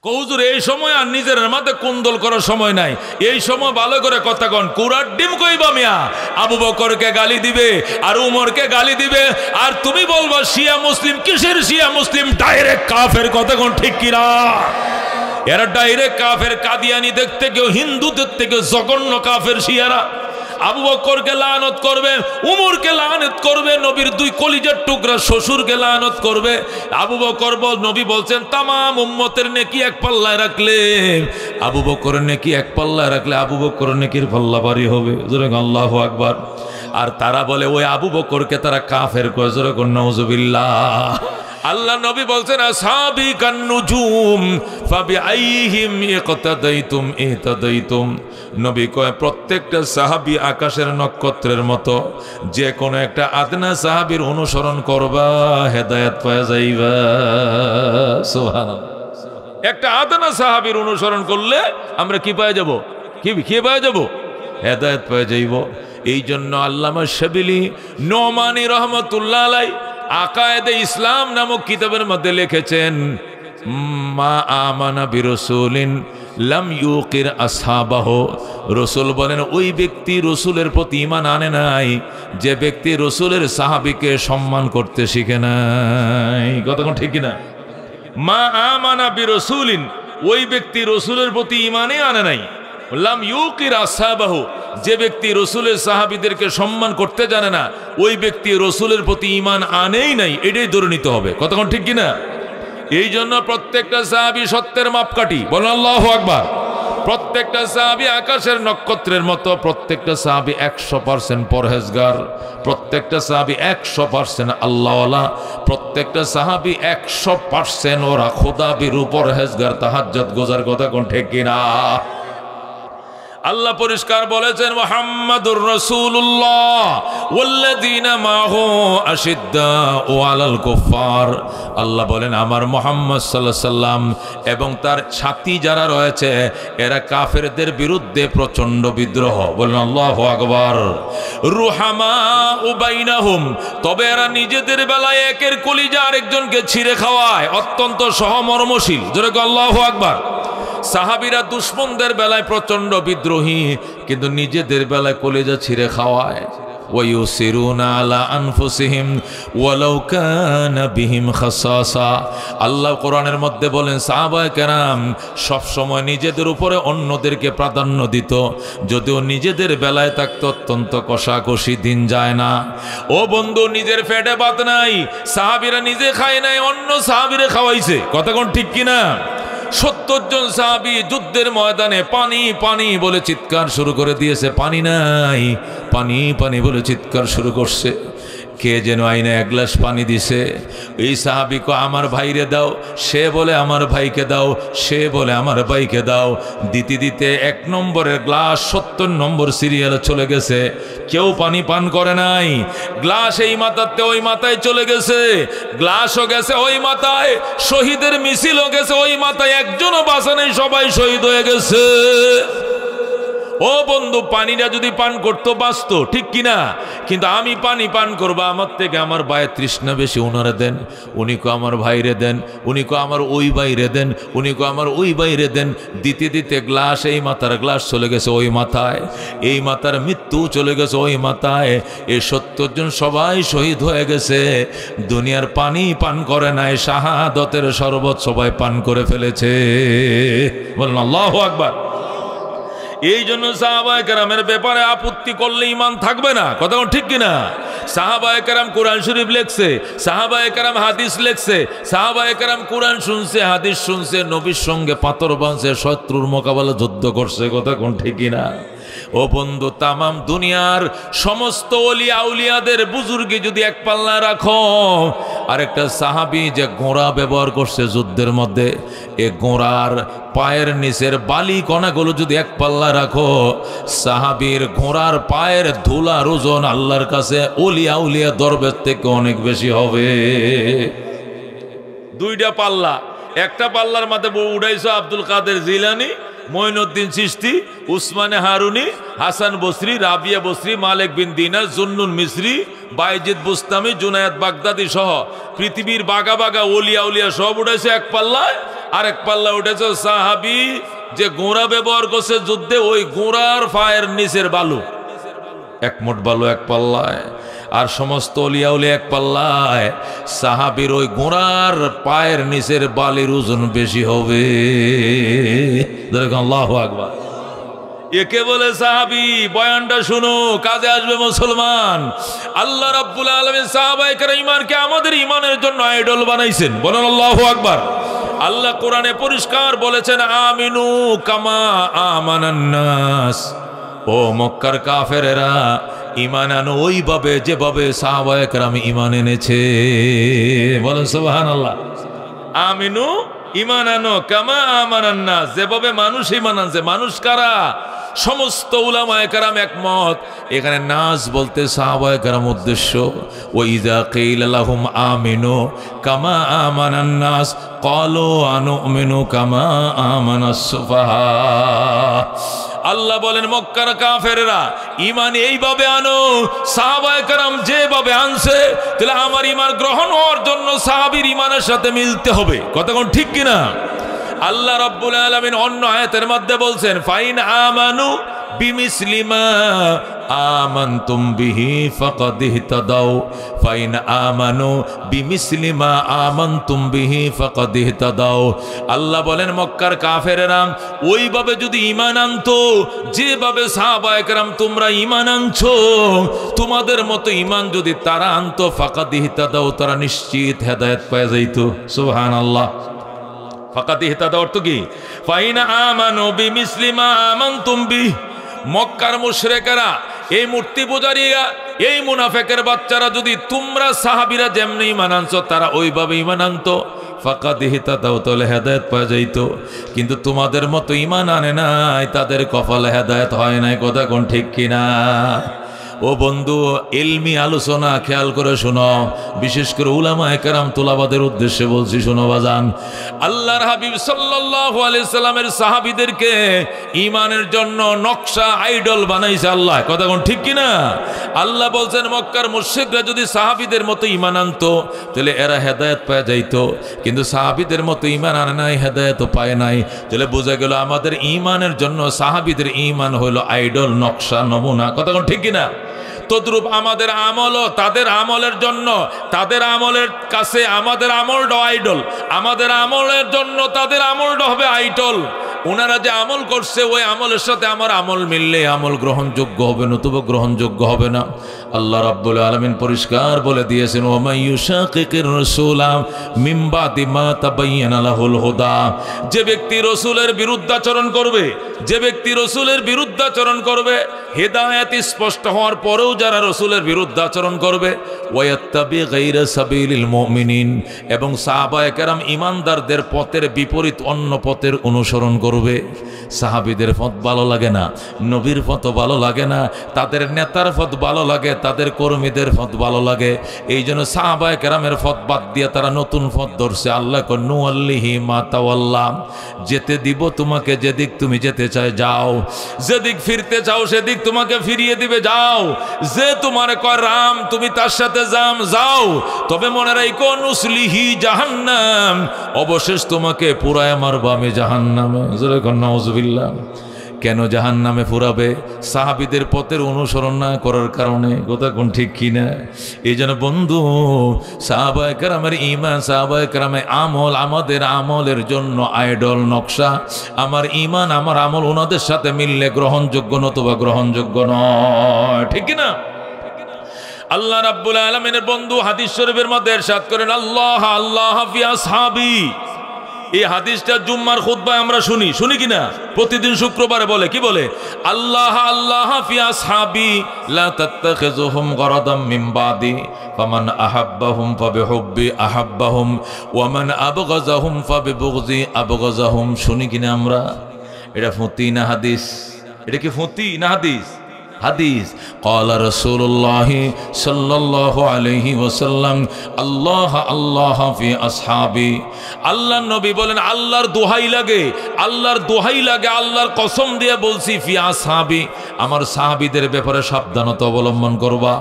হুজুর এই সময় আর নিজের মাঝে কুন্দল করার সময় নাই, এই সময় ভালো করে কথা কন। কুরার ডিম কইবা মিয়া, আবু বকরকে গালি দিবে আর উমরকে গালি দিবে, আর তুমি বলবা শিয়া মুসলিম। কিসের শিয়া মুসলিম? ডাইরেক্ট কাফের। কথা কোন ঠিক কিনা? এরা ডাইরেক্ট কাফের। কাদিয়ানি দেখতে কেউ হিন্দুদের থেকে জঘন্য কাফের শিয়ারা। আবু বকরকে লানত করবে, উমরকে লানত করবে, নবীর দুই কলিজার টুকরা শ্বশুরকে লানত করবে। আবু বকর নবী বলছেন তামাম উম্মতের নেকি এক পাল্লায় রাখলে আবু বকরের নেকি এক পাল্লায় রাখলে আবু বকরের নেকির পাল্লা ভারী হবে। জোরে আল্লাহু আকবার। আর তারা বলে ওই আবু বকরকে তারা কাফের কয়। জোরে নাউজুবিল্লাহ। আল্লাহ নবী বলছেন আসহাবি কান্নুজুম ফাবিআইহিম ইকতাদাইতুম ইহতাদাইতুম। নবী কয় প্রত্যেকটা সাহাবী আকাশের নক্ষত্রের মতো, যে কোনো একটা আদনা সাহাবীর অনুসরণ করবা হেদায়েত পেয়ে যাইবা। সুবহানাল্লাহ। একটা আদনা সাহাবীর অনুসরণ করলে আমরা কি পেয়ে যাব? কি পেয়ে যাব? হেদায়েত পেয়ে যাইব। এই জন্য আল্লামা শাবিলি নোমানী রহমাতুল্লাহ আলাইহি আকায়েদে ইসলাম নামক কিতাবের মধ্যে লিখেছেন মা আমানা বিরাসূলিন লাম ইউকির আসহাবাহু। রাসূল বলেন ওই ব্যক্তি রাসূলের প্রতি ঈমান আনে নাই যে ব্যক্তি রাসূলের সাহাবীকে সম্মান করতে শিখে নাই। কথা কোন ঠিক কিনা? মা আমানা বিরাসূলিন, ওই ব্যক্তি রাসূলের প্রতি ঈমানই আনে নাই। লাম ইউকির আসহাবাহু, যে ব্যক্তি রাসূলের সাহাবীদেরকে সম্মান করতে জানে না, ওই ব্যক্তি রাসূলের প্রতি ঈমান আনেই নাই। এটাই ধরে নিতে হবে। কতক্ষণ ঠিক কিনা? এই জন্য প্রত্যেকটা সাহাবী সত্যের মাপকাঠি। বলেন আল্লাহু আকবার। প্রত্যেকটা সাহাবী আকাশের নক্ষত্রের মতো, প্রত্যেকটা সাহাবী 100% পরহেজগার, প্রত্যেকটা সাহাবী 100% আল্লাহওয়ালা, প্রত্যেকটা সাহাবী 100% ওরা খোদা বিরু পরহেজগার, তাহাজ্জুদ গোজার। কথা কোন ঠিক কিনা? আল্লাহ পরিষ্কার বলেছেন মুহাম্মাদুর রাসূলুল্লাহ ওয়াল্লাযীনা মাহু আশিদ্দাউ আলাল কুফার। আল্লাহ বলেন আমার মুহাম্মদ সাল্লাল্লাহু আলাইহি সাল্লাম এবং তার সাথী যারা রয়েছে এরা কাফেরদের বিরুদ্ধে প্রচন্ড বিদ্রোহ। বলেন আল্লাহু আকবার। রুহামাউ বাইনাহুম, তবে এরা নিজেদের বেলায় একের কলিজা আরেকজনকে ছিঁড়ে খাওয়ায়, অত্যন্ত সহমর্মশীল। জোরে আল্লাহু আকবার। সাহাবীরা দুশমনদের বেলায় প্রচন্ড বিদ্রোহী, কিন্তু নিজেদের বেলায় কলিজা ছিঁড়ে খাওয়ায়। ওয়ায়ুসিরুনা আলা আনফুসিহিম ওয়ালাউ কানা বিহিম খাসাসা। আল্লাহ কোরআনের মধ্যে বলেন সাহাবায়ে কেরাম সব সময় নিজেদের উপরে অন্যদেরকে প্রাধান্য দিত, যদিও নিজেদের বেলায় থাকতো অত্যন্ত কষাকষি, দিন যায় না। ও বন্ধু, নিজের পেটে ভাত নাই, সাহাবীরা নিজে খায় নাই, অন্য সাহাবীরা খাওয়াইছে। কথা কোন ঠিক কিনা? 70 জন সাহাবী যুদ্ধের ময়দানে পানি পানি বলে চিৎকার শুরু করে দিয়েছে। পানি নাই, পানি পানি বলে চিৎকার শুরু করছে। কে যেন আইনে এক গ্লাস পানি দিছে। এই সাহাবীকে আমার ভাইরে দাও, সে বলে আমার ভাইকে দাও, সে বলে আমার ভাইকে দাও। দিতে দিতে 1 নম্বরের গ্লাস 70 নম্বর সিরিয়ালে চলে গেছে। কেউ পানি পান করে নাই। গ্লাস এই মাথাতে ওই মাথায় চলে গেছে, গ্লাসও গেছে ওই মাথায়, শহীদের মিছিলও গেছে ওই মাথায়, একজনও বাঁচা নেই, সবাই শহীদ হয়ে গেছে। ও বন্ধু, পানিটা যদি পান করতো বাঁচতো, ঠিক কিনা? কিন্তু আমি পানি পান করবো, আমার থেকে আমার ভাইয়ের তৃষ্ণা বেশি, উনারে দেন। উনি কো আমার ভাইরে দেন, উনি কো আমার ওই ভাইরে দেন, উনি কো আমার ওই ভাইরে দেন। দিতে দিতে গ্লাস এই মাথার গ্লাস চলে গেছে ওই মাথায়, এই মাথার মৃত্যু চলে গেছে ওই মাথায়। এই 70 জন সবাই শহীদ হয়ে গেছে। দুনিয়ার পানি পান করে নাই, শাহাদতের শরবত সবাই পান করে ফেলেছে। বলুন আল্লাহু আকবার। এই জন্য সাহাবায়ে কেরামের ব্যাপারে আপত্তি করলে ঈমান থাকবে না। কথা ঠিক কিনা? সাহাবায়ে কেরাম কোরআন শরীফ লেখছে, সাহাবায়ে কেরাম হাদিস লেখছে, সাহাবায়ে কেরাম কোরআন শুনছে, হাদিস শুনছে, নবীর সঙ্গে পাথর বাঁধছে, শত্রুর মোকাবেলা যুদ্ধ করছে। কথা কোন ঠিক কিনা? ও বন্ধু, তামাম দুনিয়ার সমস্ত ওলিয়া আউলিয়াদের বুজুর্গি যদি এক পাল্লা রাখো, আরেকটা সাহাবী যে ঘোড়া ব্যবহার করছে যুদ্ধের মধ্যে, এ ঘোড়ার পায়ের নিচের বালি কণাগুলো যদি এক পাল্লা রাখো, সাহাবীর ঘোড়ার পায়ের ধুলার ওজন আল্লাহর কাছে ওলিয়া আউলিয়া দরবেশ থেকে অনেক বেশি হবে। 2টা পাল্লা, একটা পাল্লার মধ্যে উঠাইছো আব্দুল কাদের জিলানী, মঈনুদ্দিন চিশতি, উসমানে হারুনি, হাসান বসরি, রাবিয়া বসরি, মালিক বিন দিনার, জুন্নুন মিসরি, বাইজিদ বুস্তামি, জুনায়েদ বাগদাদি সহ পৃথিবীর বাগা বাগা ওলিয়া উলিয়া সব উঠেছে এক পাল্লায়, আর এক পাল্লা উঠেছে সাহাবি যে গোঁড়া ব্যবহার করছে যুদ্ধে, ওই গোঁড়ার পায়ের নিচের বালু, এক মুঠ বালু এক পাল্লায়। আর সমস্ত ওলিয়া উলিয়া এক পাল্লায়, সাহাবির ওই গোঁড়ার পায়ের নিচের বালির ওজন বেশি হবে। আল্লাহু আকবার। একে বলে সাহাবী। বয়ানটা শুনো, কাজে আসবে মুসলমান। আল্লাহ রাব্বুল আলামিন সাহাবায়ে কেরামকে আমাদের ঈমানের জন্য আইডল বানাইছেন। বলেন আল্লাহু আকবার। আল্লাহ কোরআনে পরিষ্কার বলেছেন, আমিনু কামা আমানান নাস। ও মক্কার কাফেরেরা, ঈমান আনো ওইভাবে যেভাবে সাহাবায়ে কেরাম ঈমান এনেছে। বলেন সুবহানাল্লাহ। আমিনু ঈমান আনো কামা আমানান নাস, যেভাবে মানুষ ঈমান আনছে। মানুষ কারা? সমস্ত উলামায়ে কেরাম একমত, এখানে নাস বলতে সাহাবায়ে কেরাম উদ্দেশ্য। ওয়া ইযা কিলা লাহুম আমিনু কামা আমানান নাস ক্বালু আনুমিনু কামা আমানাস সুফাহা। আল্লাহ বলেন, মক্কার কাফেররা ঈমান এইভাবে আনো সাহাবায়ে কেরাম যেভাবে আনছে, তাহলে আমার ঈমান গ্রহণ হওয়ার জন্য সাহাবীর ঈমানের সাথে মিলতে হবে। কথা কোন ঠিক কিনা? আল্লাহ রাব্বুল আলামিন অন্য আয়াতের মধ্যে বলছেন, ফাইন আমানু বিমিসলি মা আমানতুম বিহি ফাকাদ ইহতাদাউ, ফাইন আমানু বিমিসলি মা আমানতুম বিহি ফাকাদ ইহতাদাউ। আল্লাহ বলেন, মক্কার কাফেরেরা ওইভাবে যদি ঈমান আনতো যেভাবে সাহাবায়ে কেরাম তোমরা ঈমান আনছো, তোমাদের মতো ঈমান যদি তারা আনতো, ফাকাদ ইহতাদাউ, তারা নিশ্চিত হেদায়েত পেয়ে যাইত। সুবহানাল্লাহ। ফাকাদ ইহতাদা অর্থ কি? ফাইনা আমানু বিমিসলি মা আমানতুম বিহি। মক্কার মুশরিকেরা, এই মূর্তি পূজারীরা, এই মুনাফিকের বাচ্চারা যদি তোমরা সাহাবীরা যেমনি ঈমান আনছো তারা ওইভাবে ঈমান আনতো, ফাকাদ ইহতাদাউ, তাহলে হেদায়েত পাওয়া যাইত। কিন্তু তোমাদের মতো ঈমান আনে নাই, তাদের কপালে হেদায়েত হয় নাই। কথা কোন ঠিক কিনা? ও বন্ধু, ইলমি আলোচনা খেয়াল করে শোনো, বিশেষ করে উলামায়ে কেরাম তুলাবাদের উদ্দেশ্যে বলছি, শোনো বাজান। আল্লাহর হাবিব সাল্লাল্লাহু আলাইহি সাল্লামের সাহাবীদেরকে ঈমানের জন্য নকশা, আইডল বানাইছে আল্লাহ। কথা কোন ঠিক কিনা? আল্লাহ বলছেন, মক্কার মুশরিকরা যদি সাহাবীদের মতো ঈমান আনতো তাহলে এরা হেদায়েত পেয়ে যাইতো, কিন্তু সাহাবীদের মতো ঈমান আনে নাই, হেদায়েতও পায় নাই। তাহলে বোঝা গেল আমাদের ঈমানের জন্য সাহাবীদের ঈমান হলো আইডল, নকশা, নমুনা। কথা কোন ঠিক কিনা? তদ্রূপ আমাদের আমলও তাদের আমলের জন্য, তাদের আমলের কাছে আমাদের আমলটা আইডল, আমাদের আমলের জন্য তাদের আমলটা হবে আইডল। ওনারা যে আমল করছে ওই আমলের সাথে আমার আমল মিললে আমল গ্রহণযোগ্য হবে, নতুবা গ্রহণযোগ্য হবে না। আল্লাহ রাব্বুল আলামিন পরিষ্কার বলে দিয়েছেন, ওয়া মান ইউশাকিকির রাসূলা মিন বাদি মা তাবায়্যানা লাহুল হুদা। যে ব্যক্তি রাসূলের বিরুদ্ধাচরণ করবে, যে ব্যক্তি রাসূলের বিরুদ্ধাচরণ করবে, হেদায়েত স্পষ্ট হওয়ার পরেও যারা রাসূলের বিরুদ্ধাচরণ করবে, ওয়ায়াত্তাবি গায়রা সাবিলিল মুমিনিন, এবং সাহাবায়ে কেরাম ঈমানদারদের পথের বিপরীত অন্য পথের অনুসরণ করবে। সাহাবীদের পথ ভালো লাগে না, নবীর পথ ভালো লাগে না, তাদের নেতার পথ ভালো লাগে, তাদের কর্মীদের পথ ভালো লাগে। এই জন্য সাহাবায়ে কেরামের পথ বাদ দিয়ে তারা নতুন পথ ধরছে। আল্লাহ কয়, নুওয়াল্লিহি মা তাওয়াল্লা, যেতে দিব তোমাকে যেদিক তুমি যেতে চাই, যাও। যেদিক ফিরতে চাও সেদিক তোমাকে ফিরিয়ে দিবে, যাও। যে তোমার কয় রাম, তুমি তার সাথে যাম, যাও। তবে মনে রাখো, নুসলিহি জাহান্নাম, অবশেষ তোমাকে পুরায় মারবো আমি জাহান্নামে। নাউযুবিল্লাহ। কেন জাহান্নামে পুরাবে? সাহাবীদের পথের অনুসরণ না করার কারণে। কথা কোন ঠিক কিনা? এই জন্য বন্ধু, সাহাবায়ে কেরামের ঈমান, সাহাবায়ে কেরামের আমল আমাদের আমলের জন্য আইডল, নকশা। আমার ঈমান, আমার আমল ওনাদের সাথে মিললে গ্রহণযোগ্য, নতুবা গ্রহণযোগ্য নয়। ঠিক কিনা? আল্লাহ রাব্বুল আলামিনের বন্ধু হাদিস শরীফের মধ্যে ইরশাদ করেন, আল্লাহ আল্লাহ ফি আসহাবি। এই হাদিসটা জুম্মার খুতবায় আমরা শুনি কিনা? প্রতিদিন শুক্রবারে বলে, কি বলে? আল্লাহ আল্লাহ ফি আসহাবি লা তাত্তাখিযুহুম গরাদাম মিন বাদি ফামান আহাব্বাহুম ফাবিহুব্বি আহাব্বাহুম ওয়া মান আবগাযাহুম ফাবিবুগযি আবগাযাহুম। শুনি কিনা আমরা? এটা ফুতি না হাদিস? এটা কি ফুতি না হাদিস? হাদিস। ক্বালা রাসূলুল্লাহ সাল্লাল্লাহু আলাইহি ওয়াসাল্লাম, আল্লাহ আল্লাহ ফি আসহাবি। আল্লাহর নবী বলেন, আল্লাহর দোহাই লাগে, আল্লাহর দোহাই লাগে, আল্লাহর কসম দিয়ে বলছি, ফি আসহাবি, আমার সাহাবীদের ব্যাপারে সাবধানতা অবলম্বন করবা।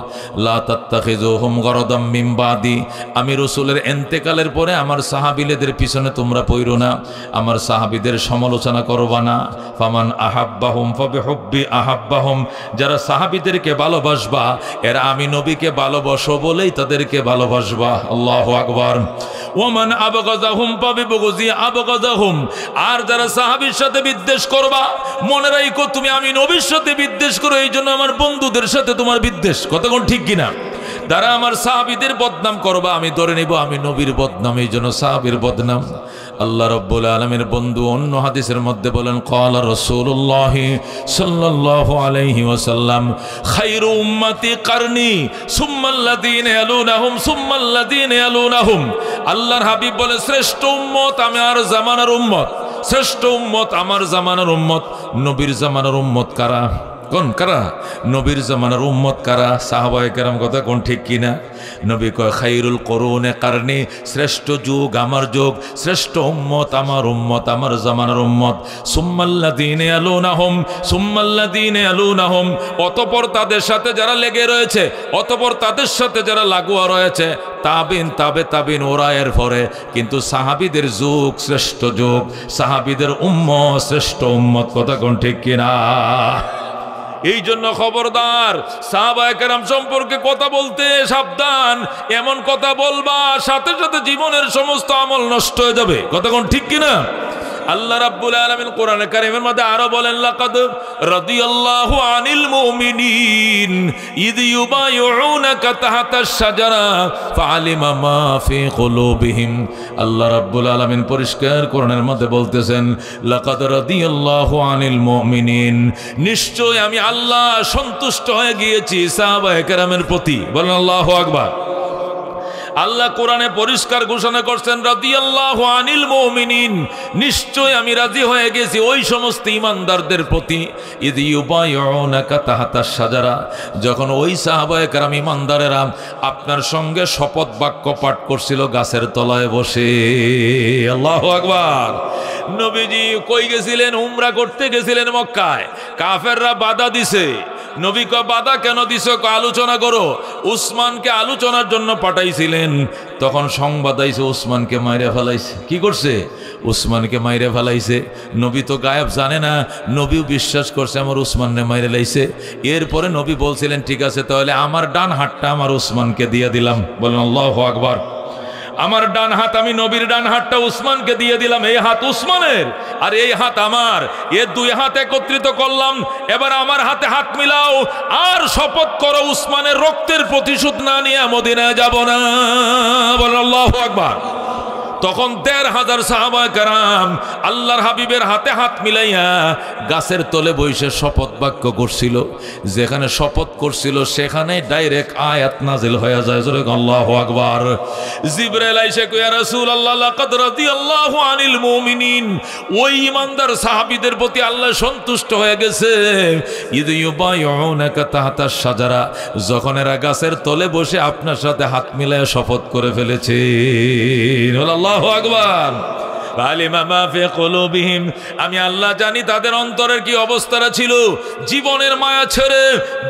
লা তাত্তাখিযুহুম গরদাম মিন বাদি, আমি রাসূলের ইন্তেকালের পরে আমার সাহাবীদের পিছনে তোমরা পড়ো না, আমার সাহাবীদের সমালোচনা করবা না। ফামান আহাব্বাহুম ফাবিহুব্বি আহাব্বাহুম, যারা সাহাবীদেরকে ভালোবাসবা এরা আমি নবীকে ভালোবাসো বলেই তাদেরকে ভালোবাসবা। আল্লাহু আকবার। ওমান আবগাযাহুম ফাবিবুগযি আবগাযাহুম, আর যারা সাহাবীর সাথে বিদ্বেষ করবা মনে রাখো তুমি আমি নবীর সাথে বিদ্বেষ করো, এই জন্য আমার বন্ধুদের সাথে তোমার বিদ্বেষ। কতক্ষণ ঠিক কিনা? যারা আমার সাহাবীদের বদনাম করবা আমি ধরে নিব আমি নবীর বদনাম, এই জন্য সাহাবীর বদনাম। আল্লাহ রাব্বুল আলামিনের বন্ধু অন্য হাদিসের মধ্যে বলেন ক্বালা রাসূলুল্লাহ সাল্লাল্লাহু আলাইহি ওয়াসাল্লাম খায়রু উম্মতি কারনি সুম্মাল্লাযীনা ইয়ালুনাহুম সুম্মাল্লাযীনা ইয়ালুনাহুম, আল্লাহর হাবিব বলে শ্রেষ্ঠ উম্মত আমার জামানার উম্মত, শ্রেষ্ঠ উম্মত আমার জামানার উম্মত। নবীর জামানার উম্মত কারা? কোন কারা? নবীর জামানার উম্মত কারা? সাহাবায়ে কেরাম কথা কোন ঠিক কিনা? নবী কয় খায়রুল কুরুনে কারনি, শ্রেষ্ঠ যুগ আমার যুগ, শ্রেষ্ঠ উম্মত আমার উম্মত, আমার জামানার উম্মত। সুম্মাল্লাযীনা ইয়ালুনাহুম সুম্মাল্লাযীনা ইয়ালুনাহুম, অতঃপর তাদের সাথে যারা লেগে রয়েছে, অতঃপর তাদের সাথে যারা লাগোয়া রয়েছে, তাবিন তাবে তাবিন, ওরা এর পরে। কিন্তু সাহাবীদের যুগ শ্রেষ্ঠ যুগ, সাহাবীদের উম্মত শ্রেষ্ঠ উম্মত। কথা কোন ঠিক কিনা? এই জন্য খবরদার সাহাবায়ে কেরাম সম্পর্কে কথা বলতে সাবধান। এমন কথা বলবা সাথে সাথে জীবনের সমস্ত আমল নষ্ট হয়ে যাবে। কথা কোন ঠিক কিনা? আল্লাহ রাব্বুল আলামিন কোরআনে কারীমের মধ্যে আরো বলেন লাকাদ রাদিয়াল্লাহু আনিল মুমিনিন ইয ইউবাইউনাকা তাহতাশ শাজারা ফাআলিমা মা ফি কুলুবিহিম। আল্লাহ রাব্বুল আলামিন পরিষ্কার কোরআনের মধ্যে বলতেছেন লাকাদ রাদিয়াল্লাহু আনিল মুমিনিন, নিশ্চয় আমি আল্লাহ সন্তুষ্ট হয়ে গিয়েছি সাহাবায়ে কেরামের প্রতি। বলেন আল্লাহু আকবার। আল্লাহ কোরআনে পরিষ্কার ঘোষণা করছেন রাদিয়াল্লাহু আনিল মুমিনিন, নিশ্চয় আমি রাজি হয়ে গেছি ওই সমস্ত ঈমানদারদের প্রতি। ইয ইউবাইউনাকা তাহতাশ শাজারা, যখন ওই সাহাবায়ে কেরাম ঈমানদারেরা আপনার সঙ্গে শপথ বাক্য পাঠ করছিল গাছের তলায় বসে। আল্লাহু আকবার। নবীজি কই গেছিলেন? উমরা করতে গেছিলেন মক্কায়। কাফেররা বাধা দিছে। নবী কয় বাধা কেন দিছো? আলোচনা করো। উসমানকে আলোচনার জন্য পাঠাইছিলেন, তখন সংবাদ আইছে উসমানকে মাইরে ফেলাইছে। কি করছে? উসমানকে মাইরে ফেলাইছে। নবী তো গায়েব জানে না, নবীও বিশ্বাস করছে আমার উসমানকে মাইরে লাইছে। এরপরে নবী বলছিলেন ঠিক আছে তাহলে আমার ডান হাতটা আমার উসমানকে দিয়ে দিলাম। বলেন আল্লাহু আকবার। আমার ডান হাত, আমি নবীর ডান হাতটা উসমানকে দিয়ে দিলাম। এই হাত উসমানের আর এই হাত আমার, এ দুই হাত একত্রিত করলাম। এবার আমার হাতে হাত মিলাও আর শপথ করো উসমানের রক্তের প্রতিশোধ না নিয়ে মদিনায় যাব না। বলেন আল্লাহু আকবার। তখন ১,৫০০ সাহাবায়ে কেরাম আল্লাহর হাবিবের হাতে হাত মিলাইয়া গাছের তলে বসে শপথ বাক্য করছিল। যেখানে শপথ করছিল সেখানে ডাইরেক্ট আয়াত নাজিল হয়ে যায়। আল্লাহু আকবার। জিবরাইল আইসা কয় ইয়া রাসূলুল্লাহ লাকাদ রাদিয়াল্লাহু আনিল মুমিনিন, ওই ঈমানদার সাহাবীদের প্রতি আল্লাহ সন্তুষ্ট হয়ে গেছে। ইয ইউবাইউনাকা তাহতাশ শাজারা, যখন এরা গাছের তলে বসে আপনার সাথে হাত মিলাইয়া শপথ করে ফেলেছে। আল্লাহু আকবার। আলিমা মা ফি কুলুবিহিম, আমি আল্লাহ জানি তাদের অন্তরের কি অবস্থাটা ছিল। জীবনের মায়া ছেড়ে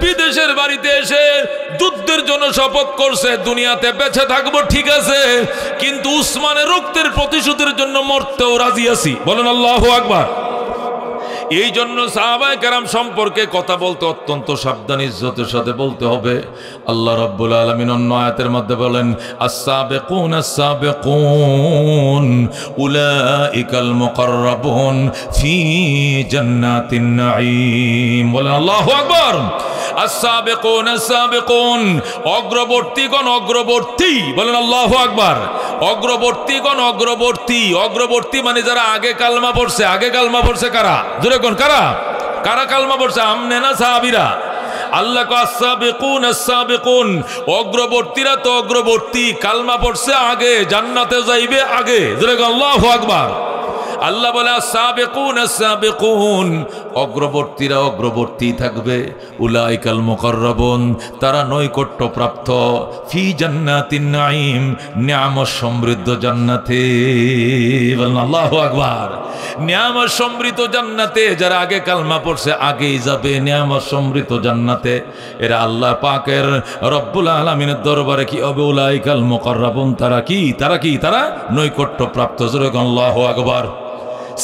বিদেশের বাড়িতে এসে যুদ্ধের জন্য শপথ করছে, দুনিয়াতে বেঁচে থাকবো ঠিক আছে, কিন্তু উসমানের রক্তের প্রতিশোধের জন্য মরতেও রাজি আছি। বলেন আল্লাহু আকবার। এই জন্য সাহাবায়ে কেরাম সম্পর্কে কথা বলতে অত্যন্ত সাবধান, ইজ্জতের সাথে বলতে হবে। আল্লাহ রাব্বুল আলামিন অন্য আয়াতের মধ্যে বলেন আস-সাবিকুন আস-সাবিকুন উলাইকাল মুকাররাবুন ফি জান্নাতিন নাঈম। বলেন আল্লাহু আকবার। আস-সাবিকুন আস-সাবিকুন, অগ্রবর্তীগণ অগ্রবর্তী। বলেন আল্লাহু আকবার। অগ্রবর্তীগণ অগ্রবর্তী। অগ্রবর্তী মানে যারা আগে কালমা পড়ছে। আগে কালমা পড়ছে কারা? জোরে কোন কারা? কারা কালমা পড়ছে? আমনে না সাহাবীরা? আল্লাহ কয় আস-সাবিকুন আস-সাবিকুন, অগ্রবর্তীরা তো অগ্রবর্তী, কালমা পড়ছে আগে, জান্নাতে যাইবে আগে। জোরে কোন আল্লাহু আকবার। আল্লাহ বলে আস-সাবিকুন আস-সাবিকুন, অগ্রবর্তীরা অগ্রবর্তী থাকবে। উলাইকাল মুকাররাবুন, তারা নৈকট্য প্রাপ্ত। ফি জান্নাতিন নাঈম, নিয়ামত সমৃদ্ধ জান্নাতে। আল্লাহু আকবার। নিয়ামত সমৃদ্ধ জান্নাতে যারা আগে কালমা পড়ছে আগেই যাবে নিয়ামত সমৃদ্ধ জান্নাতে। এরা আল্লাহ পাকের রব্বুল আলামিনের দরবারে কি হবে? উলাইকাল মুকাররাবুন। তারা নৈকট্য প্রাপ্ত। জোরে আল্লাহু আকবার।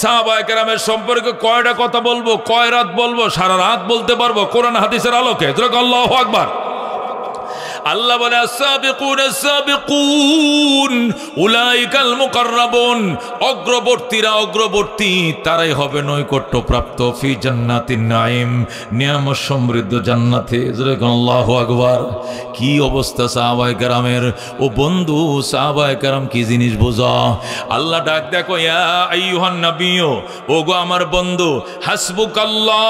সাহাবায়ে কেরামের সম্পর্কে কয়টা কথা বলবো, কয় রাত বলবো? সারা রাত বলতে পারবো কোরআন হাদিসের আলোকে। জোরে আল্লাহু আকবার। আল্লাহ বলে আস-সাবিকুন আস-সাবিকুন উলাইকাল মুকাররাবুন। অগ্রবর্তী তারাই হবে নৈকট্য প্রাপ্ত ফি জান্নাতিন নাঈম, নিয়ামত সমৃদ্ধ জান্নাতে। আল্লাহু আকবার। কি অবস্থা সাহাবায়ে কেরামের! ও বন্ধু, সাহাবায়ে কেরাম কি জিনিস বোঝা। আল্লাহ ডাক দেখো, ইয়া আইয়ুহান নাবিয়্যু, ওগো আমার বন্ধু, হাসবুকাল্লাহ,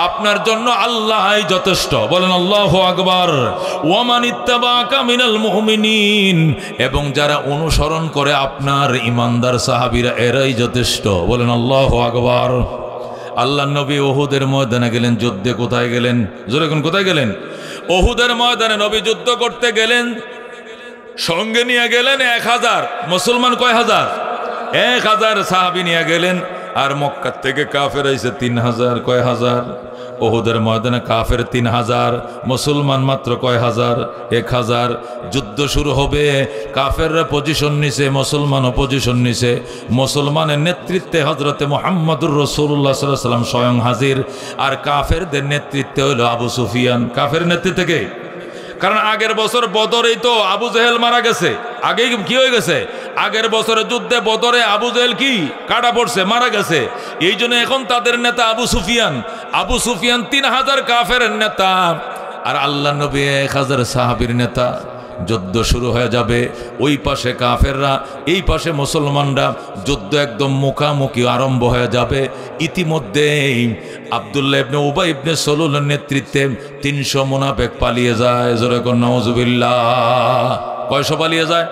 আপনার জন্য আল্লাহই যথেষ্ট। বলেন আল্লাহু আকবার। ওয়ামান ইত্তাবাকা মিনাল মুমিনিন, এবং যারা অনুসরণ করে আপনার ইমানদার সাহাবীরা, এরাই যথেষ্ট। বলেন আল্লাহু আকবার। আল্লাহ নবী উহুদের ময়দানে গেলেন যুদ্ধে। কোথায় গেলেন? জোরে কোন কোথায় গেলেন? উহুদের ময়দানে নবী যুদ্ধ করতে গেলেন। সঙ্গে নিয়ে গেলেন 1000 মুসলমান। কয় হাজার? 1000 সাহাবী নিয়ে গেলেন। আর মক্কা থেকে কাফের আইছে 3000। কয় হাজার? উহুদের ময়দানে কাফের 3000, মুসলমান মাত্র কয় হাজার? 1000। যুদ্ধ শুরু হবে। কাফেররা পজিশন নিছে, মুসলমানও পজিশন নিছে। মুসলমানের নেতৃত্বে হযরতে মুহাম্মদুর রাসূলুল্লাহ সাল্লাল্লাহু আলাইহি ওয়াসাল্লাম স্বয়ং হাজির। আর কাফেরদের নেতৃত্বে হলো আবু সুফিয়ান। কাফের নেতৃত্বে কে? কারণ আগের বছর বদরেই তো আবু জেহেল মারা গেছে। আগেই কি হয়ে গেছে? আগের বছরের যুদ্ধে বদরে আবু জেহেল কি কাটা পড়ছে, মারা গেছে। এই জন্য এখন তাদের নেতা আবু সুফিয়ান। 3000 কাফেরের নেতা, আর আল্লাহ নবী 1000 সাহাবীর নেতা। যুদ্ধ শুরু হয়ে যাবে। ওই পাশে কাফেররা, এই পাশে মুসলমানরা। যুদ্ধ একদম মুখামুখি আরম্ভ হয়ে যাবে। ইতিমধ্যেই আব্দুল্লাহ ইবনে উবাই ইবনে সলুলের নেতৃত্বে 300 মুনাফিক পালিয়ে যায়। জোরে কোন নাউজুবিল্লাহ। কয়শো পালিয়ে যায়?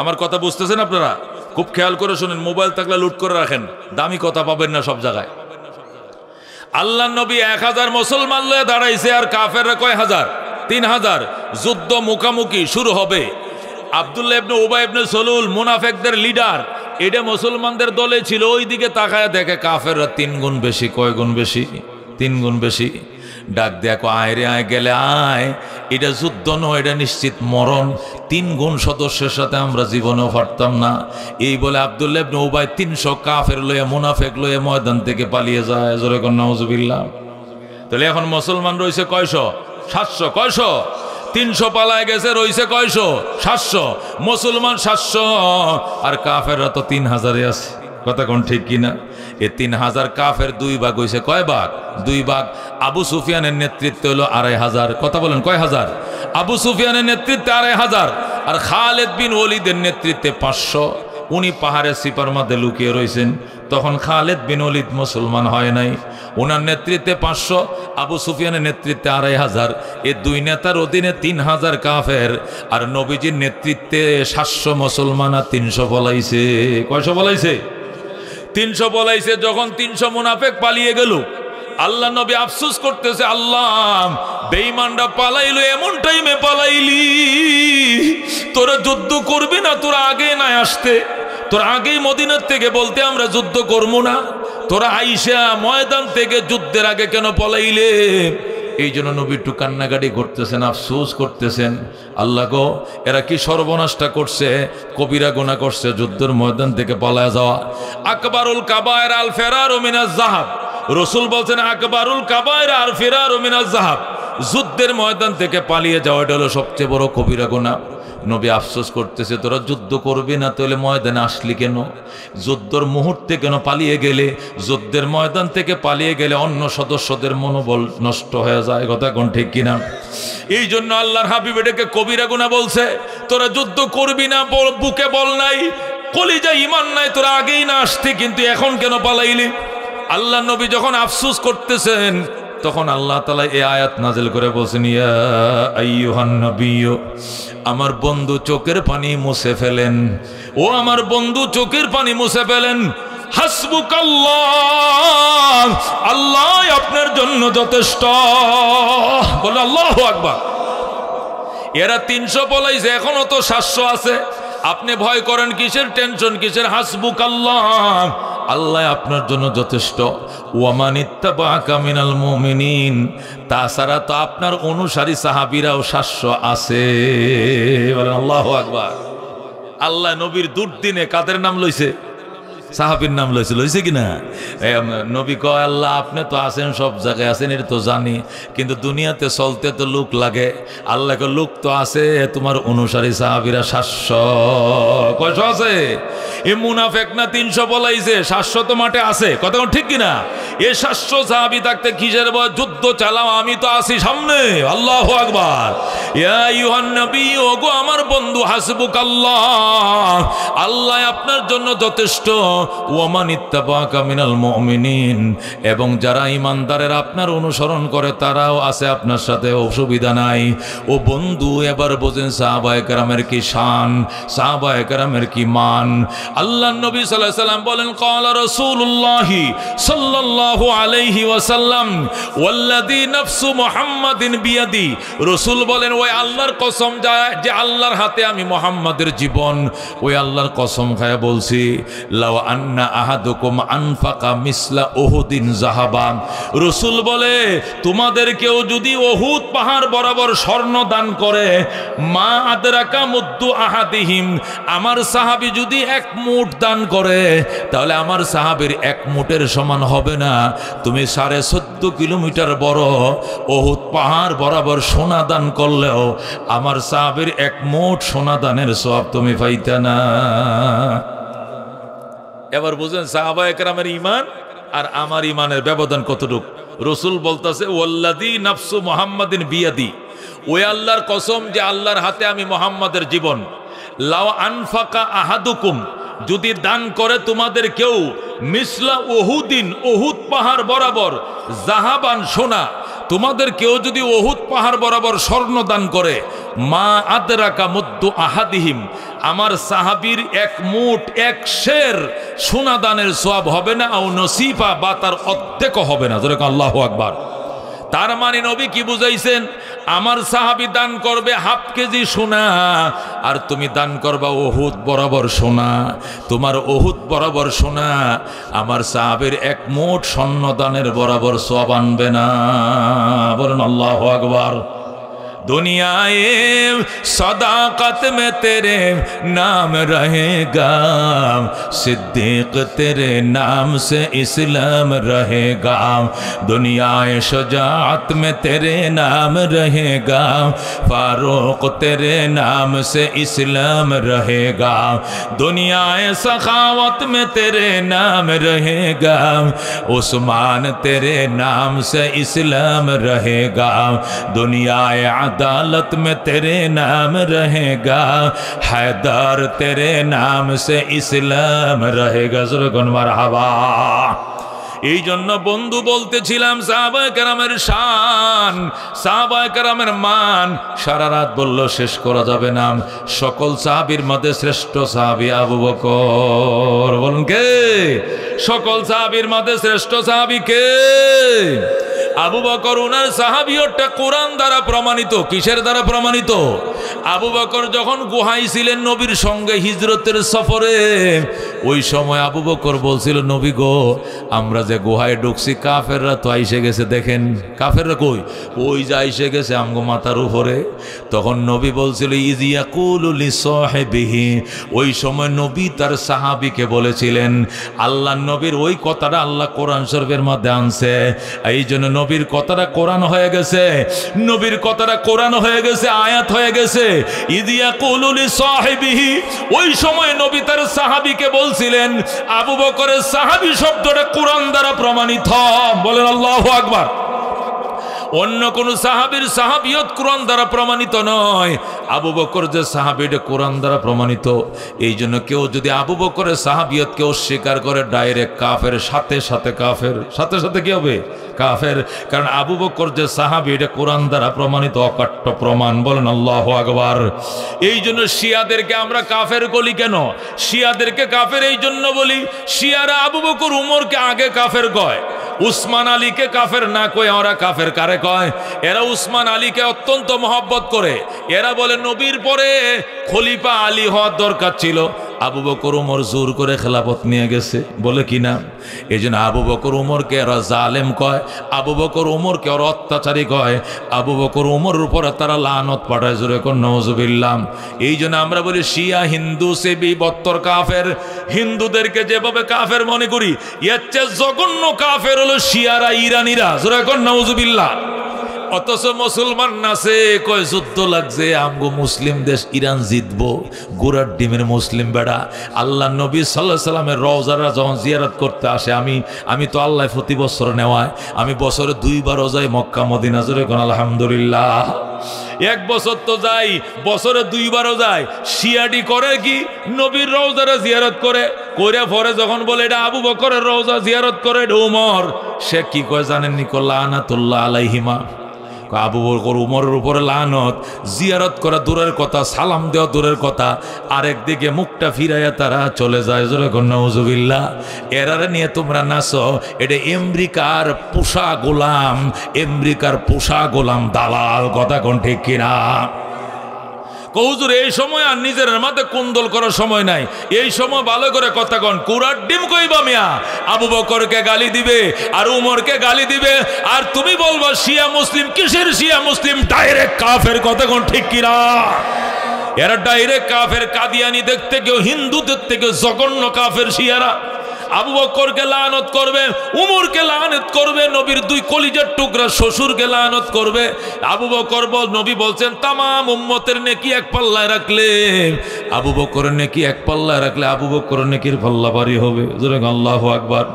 আমার কথা বুঝতেছেন আপনারা? খুব খেয়াল করে শুনেন। মোবাইল থাকলে লুট করে রাখেন, দামি কথা পাবেন না সব জায়গায়। আল্লাহ নবী 1000 মুসলমান লয়ে দাঁড়াইছে, আর কাফেররা কয় হাজার? 3000। যুদ্ধ মুখামুখি শুরু হবে। আব্দুল্লাহ ইবনে উবাই ইবনে সলুল মুনাফিকদের লিডার। এটা মুসলমানদের দলে ছিল। ওই দিকে তাকায় দেখে কাফেররা 3 গুণ বেশি। কয় গুণ বেশি? 3 গুণ বেশি। ডাক দেখো, আয় রে আয়, গেলে আয়। এটা যুদ্ধ নয়, এটা নিশ্চিত মরণ। 3 গুণ সদস্যের সাথে আমরা জীবনেও পারতাম না। এই বলে আব্দুল্লাহ ইবনে উবাই 300 কাফের লয়ে, মুনাফিক লয়ে ময়দান থেকে পালিয়ে যায়। জোরে কোন নাউজুবিল্লাহ। তাহলে এখন মুসলমান রয়েছে কয়শো? 700। কয়শো? 300 পালায় গেছে, রয়েছে কয়শো? 700। মুসলমান 700, আর কাফেররা তো 3000 আছে। কথা কোন ঠিক কিনা? এই 3000 কাফের 2 ভাগ হয়েছে। কয় ভাগ? 2 ভাগ। আবু সুফিয়ানের নেতৃত্বে হলো 2500। কথা বলেন কয় হাজার? আবু সুফিয়ানের নেতৃত্বে 2500, আর খালিদ বিন ওলীদের নেতৃত্বে 500। উনি পাহাড়ের সিপার মধ্যে লুকিয়ে রয়েছেন। তখন খালিদ বিন ওলীদ মুসলমান হয় নাই। ওনার নেতৃত্বে 500, আবু সুফিয়ানের নেতৃত্বে 2500। এই 2 নেতার অধীনে 3000 কাফের, আর নবীজির নেতৃত্বে 700 মুসলমান, আর 300 পলাইছে। কয়শো পলাইছে? 300 পলাইছে। যখন 300 মুনাফিক পালিয়ে গেল, আল্লাহ নবী আফসোস করতেছে, আল্লাহ বেঈমানরা পালাইলো, এমন টাইমে পালাইলি। তোরা যুদ্ধ করবি না? তোরা আগে না আসতে? তোরা আগেই মদিনার থেকে বলতে আমরা যুদ্ধ করবো না? তোরা আইসা ময়দান থেকে যুদ্ধের আগে কেন পলাইলে? এই জন্য নবী একটু কান্নাকাটি করতেছেন, আফসোস করতেছেন। আল্লাহ গো, এরা কি সর্বনাশটা করছে, কবিরা গুনাহ করছে, যুদ্ধের ময়দান থেকে পালায়া যাওয়া। আকবারুল কাবায়ের আল ফেরারু মিনাজ যাহাব। রাসূল বলছেন আকবারুল কাবায়ের আল ফেরারু মিনাজ যাহাব। যুদ্ধের ময়দান থেকে পালিয়ে যাওয়া এটা হলো সবচেয়ে বড় কবিরা গুনাহ। নবী আফসোস করতেছে, তোরা যুদ্ধ করবি না, তাহলে ময়দানে আসলি কেন? যুদ্ধের মুহূর্তে কেন পালিয়ে গেলে? যুদ্ধের ময়দান থেকে পালিয়ে গেলে অন্য সদস্যদের মনোবল নষ্ট হয়ে যায়। কথা কোন ঠিক কিনা? এই জন্য আল্লাহর হাবিব এটাকে কবিরা গুনাহ বলছে। তোরা যুদ্ধ করবি না, বুকে বল নাই, কলিজায় ঈমান নাই, তোরা আগেই না আসতে, কিন্তু এখন কেন পালাইলি? আল্লাহ নবী যখন আফসোস করতেছেন, তখন আল্লাহ তাআলা এই আয়াত নাযিল করে বলছেন, ইয়া আইয়ুহান নবিয়্যু, আমার বন্ধু চোখের পানি মুছে ফেলেন। ও আমার বন্ধু চোখের পানি মুছে ফেলেন। হাসবুকাল্লাহ, আল্লাহ আপনার জন্য যথেষ্ট। বলে আল্লাহু আকবার। এরা 300 পলাইছে, এখনো তো 700 আছে। আপনি ভয় করেন কিসের, টেনশন কিসের? হাসবুকাল্লাহ, আল্লাহ আপনার জন্য যথেষ্ট। ওয়ামান ইত্তাবাআকা মিনাল মুমিনিন, তাছাড়া তো আপনার অনুসারী সাহাবীরাও 700 আছে। বলেন আল্লাহু আকবার। আল্লাহ নবীর দুর্দিনে কাদের নাম লইছে? সাহাবীর নাম লইছে, লইছে কিনা? নবী কয় আল্লাহ আপনি তো আছেন, সব জায়গায় আছেন, এটা তো জানি, কিন্তু দুনিয়াতে চলতে তো লোক লাগে। আল্লাহকে লোক তো আছে, তোমার অনুসারী সাহাবীরা 700। কয়শো আছে? এ মুনাফেক না 300 বলাইছে, 700 তো মাঠে আছে। কথা ঠিক কিনা? এ 700 সাহাবী থাকতে কিসের ভয়? যুদ্ধ চালাও, আমি তো আছি সামনে। আল্লাহু আকবার। ইয়া আইয়ুহান নবী, ওগো আমার বন্ধু, হাসবুকাল্লাহ, আল্লাহ আপনার জন্য যথেষ্ট। ওয়ামান ইত্তাবাআকা মিনাল মুমিনিন, এবং যারা ইমানদারের আপনার অনুসরণ করে তারাও আছে আপনার সাথে, অসুবিধা নাই। ও বন্ধু, এবার বোঝেন সাহাবায়ে কেরামের কি শান, সাহাবায়ে কেরামের কি মান। আল্লাহর নবী সাল্লাল্লাহু আলাইহি ওয়াসাল্লাম বলেন, ক্বালা রাসূলুল্লাহ সাল্লাল্লাহু আলাইহি ওয়াসাল্লাম ওয়াল্লাযী নাফসু মুহাম্মাদিন বিয়াদি, রাসূল বলেন ওই আল্লাহর কসম যে আল্লাহর হাতে আমি মুহাম্মাদের জীবন, ওই আল্লাহর কসম খায়া বলছি, লাউ আন্না আহাদুকুম আনফাকা মিসলা উহুদিন যাহাবান, রাসূল বলে তোমাদের কেউ যদি উহুদ পাহাড় বরাবর স্বর্ণ দান করে, মা আদরাকা মুদ্দু আহাদিহিম, আমার সাহাবী যদি 1 মুঠ দান করে, তাহলে আমার সাহাবীর 1 মুঠের সমান হবে না। তুমি 14.5 কিলোমিটার বড় উহুদ পাহাড় বরাবর সোনা দান করলেও আমার সাহাবীর 1 মুঠ সোনা দানের সওয়াব তুমি পাইতে না। এবার বুঝেন সাহাবায়ে কেরামের ঈমান আর আমার ঈমানের ব্যবধান কতটুকু। রাসূল বলতেছে, ওয়াল্লাযী নাফসু মুহাম্মাদিন বিয়াদি, ওই আল্লাহর কসম যে আল্লাহর হাতে আমি মুহাম্মাদের জীবন, লাউ আনফাকা আহাদুকুম, যদি দান করে তোমাদের কেউ, মিসলা উহুদিন, উহুদ পাহাড় বরাবর, যাহাবান সোনা, তোমাদের কেউ যদি উহুদ পাহাড় বরাবর স্বর্ণ দান করে, মা আদরাকা মুদ্দু আহাদিহিম, আমার সাহাবীর 1 মুঠ 1 সের সোনা দানের সওয়াব হবে না, আও নসিফা, বা তার অর্ধেকও হবে না। যেরকম আল্লাহু আকবার। তার মানে নবী কি বুঝাইছেন? আমার সাহাবী দান করবে 1/2 কেজি সোনা, আর তুমি দান করবা উহুদ বরাবর সোনা। তোমার উহুদ বরাবর সোনা আমার সাহাবীর 1 মুঠ স্বর্ণ দানের বরাবর সওয়াব আনবে না। বলেন আল্লাহু আকবার। दुनियाए सदाकत में तेरे नाम रहेगा, सिद्दीक तेरे नाम से इस्लाम रहेगा, दुनियाए शुजाअत में तेरे नाम रहेगा, फारूक तेरे नाम से इस्लाम रहेगा, दुनियाए सखावत में तेरे नाम रहेगा, उस्मान तेरे नाम से इस्लाम रहेगा, दुनियाए अदालत में तेरे नाम रहेगा, हैदर तेरे नाम से इस्लाम रहेगा। ज़रूर मरहबा। এই জন্য বন্ধু বলতেছিলাম সাহাবায়ে কেরামের শান, সাহাবায়ে কেরামের মান সারা রাত বলল শেষ করা যাবে না। সকল সাহাবীর মধ্যে শ্রেষ্ঠ সাহাবী আবু বকর। বলুন কে? সকল সাহাবীর মধ্যে শ্রেষ্ঠ সাহাবী কে? আবু বকর। উনার সাহাবিয়তটা কোরআন দ্বারা প্রমাণিত। কিসের দ্বারা প্রমাণিত? আবু বকর যখন গুহায় ছিলেন নবীর সঙ্গে হিজরতের সফরে, ওই সময় আবু বকর বলছিল, নবী গো, আমরা যে গুহায় ঢুকছি কাফেররা তো আইসে গেছে, দেখেন কাফেররা কই, ওই যে আইসে গেছে আমগো মাথার উপরে। তখন নবী বলছিল, ইজিয়াকুলু লিসাহিবিহি, ওই সময় নবী তার সাহাবীকে বলেছিলেন। আল্লাহ নবীর ওই কথাটা আল্লাহ কোরআন শরীফের মধ্যে আনছে। এই জন্য নবীর কথাটা কোরআন হয়ে গেছে, নবীর কথাটা কোরআন হয়ে গেছে, আয়াত হয়ে গেছে। ইদিয়াকুলু লিসাহিবিহি, ওই সময় নবী তার সাহাবীকে বলছিলেন। আবু বকরের সাহাবী শব্দটা কোরআন দ্বারা প্রমাণিত। বলেন আল্লাহু আকবার। অন্য কোন সাহাবীর সাহাবিয়ত কোরআন দ্বারা প্রমাণিত নয়। আবু বকর যে সাহাবী, এটা কোরআন দ্বারা প্রমাণিত। এই জন্য কেউ যদি আবু বকরের সাহাবিয়তকে অস্বীকার করে, ডাইরেক্ট কাফের, সাথে সাথে কাফের, সাথে সাথে কি হবে? কাফের। কারণ আবু বকর যে সাহাবী, এটা কোরআন দ্বারা প্রমাণিত, অকাট্য প্রমাণ। বলেন আল্লাহু আকবার। এই জন্য শিয়াদেরকে আমরা কাফের বলি কেন? শিয়াদেরকে কাফের এই জন্য বলি, শিয়ারা আবু বকর উমরকে আগে কাফের কয়, উসমান আলীকে কাফের না কয়ে ওরা কাফের কারে কয়? এরা উসমান আলীকে অত্যন্ত মহব্বত করে। এরা বলে নবীর পরে খলিফা আলী হওয়ার দরকার ছিল, আবু বকর উমর জোর করে খেলাফত নিয়ে গেছে বলে কিনা। এই জন্য আবু বকর উমরকে এরা জালেম কয়, আবু বকর উমরকে ওরা অত্যাচারী কয়, আবু বকর উমরের উপরে তারা লানত পাঠায়, জোরে কোন নাউজুবিল্লাহ। এই জন্য আমরা বলি শিয়া হিন্দু সে বি বত্তর কাফের। হিন্দুদেরকে যেভাবে কাফের মনে করি, এর চেয়ে জঘন্য কাফের হলো শিয়ারা, ইরানিরা, জোরে কোন নাউজুবিল্লাহ। অথচ মুসলমান নাচে কয় যুদ্ধ লাগছে, আমগো মুসলিম দেশ ইরান জিতবো, গোড়ার ডিমের মুসলিম বেড়া। আল্লাহ নবী সাল্লাল্লাহু আলাইহি সাল্লামের রওজারা যখন জিয়ারত করতে আসে, আমি তো আল্লাহ প্রতি বছর নেওয়ায় আমি বছরে 2 বারও যাই মক্কা মদিনা, জোরে কোন আলহামদুলিল্লাহ। এক বছর তো যাই, বছরে 2 বারও যায়। শিয়াটি করে কি, নবীর রওজারা জিয়ারত করে, কইরা পরে যখন বলে এটা আবু বকরের রওজা জিয়ারত করে এটা উমর, সে কি কয় জানেন নি? লানাতুল্লাহ আলাইহিমা। আবু বকর উমরের উপরে লানত, জিয়ারত করা দূরের কথা, সালাম দেওয়া দূরের কথা, আরেকদিকে মুখটা ফিরাইয়া তারা চলে যায়, জোরে কোন নাউজুবিল্লাহ। এরারে নিয়ে তোমরা নাচো, এটা আমেরিকার পোষা গোলাম, আমেরিকার পোষা গোলাম দালাল, কথা কোন ঠিক কিনা? কৌজুর এই সময় আর নিজের মাঝে কুন্দল করার সময় নাই, এই সময় ভালো করে কথা কন। কুরার ডিম কইবা মিয়া, আবু বকরকে গালি দিবে আর উমরকে গালি দিবে, আর তুমি বলবা শিয়া মুসলিম। কিসের শিয়া মুসলিম? ডাইরেক্ট কাফের, কথা কোন ঠিক কিনা? এরা ডাইরেক্ট কাফের। কাদিয়ানি দেখতে কেউ, হিন্দুদের থেকে জঘন্য কাফের শিয়ারা। আবু বকরকে লানত করবে, উমরকে লানত করবে, নবীর 2 কলিজার টুকরা শ্বশুরকে লানত করবে। আবু বকর নবী বলছেন তামাম উম্মতের নেকি এক পাল্লায় রাখলে, আবু বকরের নেকি এক পাল্লায় রাখলে আবু বকরের নেকির পাল্লা ভারী হবে, জোরে আল্লাহু আকবার।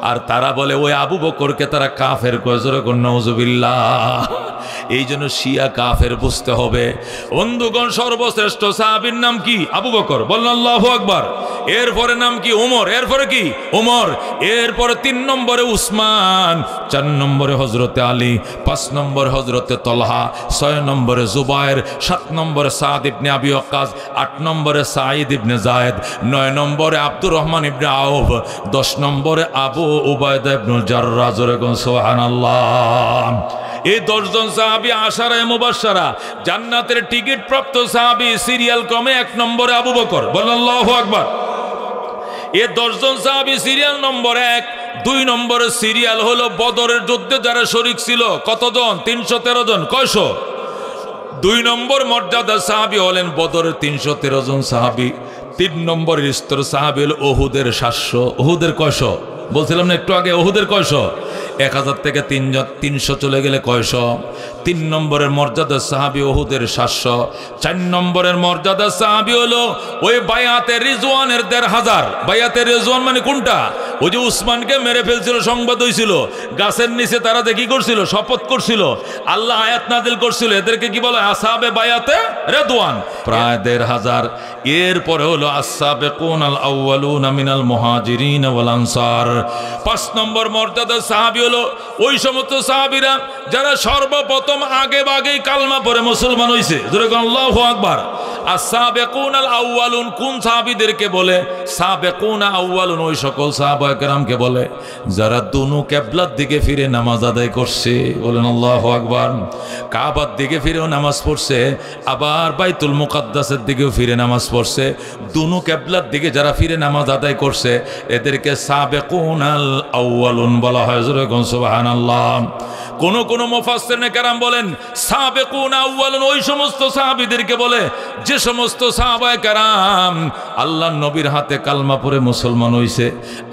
আর তারা বলে ওই আবু বকরকে তারা কাফের কয়, জোরে কোন নাউজুবিল্লাহ। এই জন্য শিয়া কাফের বুঝতে হবে। বন্ধুগণ, সর্বশ্রেষ্ঠ সাহাবীর নাম কি? আবু বকর, বলেন আল্লাহু আকবার। এরপরে নাম কি? উমর। এরপরে কি? উমর। এরপরে 3 নম্বরে উসমান, 4 নম্বরে হযরতে আলী, 5 নম্বরে হযরতে তলহা, 6 নম্বরে জুবায়ের, 7 নম্বরে সাদ ইবনে আবি ওয়াক্কাস, 8 নম্বরে সাঈদ ইবনে যায়েদ, 9 নম্বরে আব্দুর রহমান ইবনে আউফ, 10 নম্বরে আবু উবায়দা ইবনুল জাররাহ, জোরে কোন সুবহানাল্লাহ। এই 10 জন সাহাবী আশারায়ে মুবাশশারা, জান্নাতের টিকিট প্রাপ্ত সাহাবী। সিরিয়াল ক্রমে 1 নম্বরে আবু বকর, বলেন আল্লাহু আকবার। এই 10 জন সাহাবী সিরিয়াল নম্বর 1। 2 নম্বরে সিরিয়াল হলো বদরের যুদ্ধে যারা শরীক ছিল, কতজন? 313 জন। কয়শো? 2 নম্বর মর্যাদা সাহাবী হলেন বদরের 313 জন সাহাবী। 3 নম্বরের স্তর সাহাবী হল উহুদের 700। উহুদের কয়শো বলছিলাম না একটু আগে? উহুদের কয়শো? 1000 থেকে 300 চলে গেলে কয়শো? 3 নম্বরের মর্যাদা সাহাবী উহুদের 700। 4 নম্বরের মর্যাদা সাহাবী হলো ওই বায়াতে রিজওয়ানের 1500। বায়াতে রিজওয়ান মানে কোনটা? ওই যে উসমানকে মেরে ফেলছিল, সংবাদ হয়েছিল, গাছের নিচে তারা যে কি করছিল? শপথ করছিল, আল্লাহ আয়াত নাজিল করছিল, এদেরকে কি বলে? আসহাবে বায়াতে রিজওয়ান, প্রায় 1500। এরপরে হলো আস-সাবিকুনাল আউয়ালুনা মিনাল মুহাজিরিন ওয়াল আনসার। 5 নম্বর মর্যাদা সাহাবী হলো ওই সমস্ত সাহাবীরা যারা সর্বপ্রথম আগে ভাগেই কালমা পড়ে মুসলমান হইছে, জোরে আল্লাহু আকবার। আস-সাবিকুনাল আউয়ালুন কোন সাহাবীদেরকে বলে? সাবিকুনা আউয়ালুন ওই সকল সাহাবায়ে কেরামকে বলে যারা দুনো কিবলার দিকে ফিরে নামাজ আদায় করছে, বলেন আল্লাহু আকবার। কাবার দিকে ফিরেও নামাজ পড়ছে, আবার বাইতুল মুকাদ্দাসের দিকেও ফিরে নামাজ পড়ছে। দুনো কিবলার দিকে যারা ফিরে নামাজ আদায় করছে এদেরকে সাবিকুনাল আউয়ালুন বলা হয়, জোরে কোন সুবহানাল্লাহ। কোন মুফাসসিরিনে কেরাম বলেন সাবিকুনা আউয়ালুন ওই সমস্ত সাহাবীদেরকে বলে যে সমস্ত সাহাবায়ে কেরাম আল্লাহর নবীর হাতে কালমা পড়ে মুসলমান হইছে,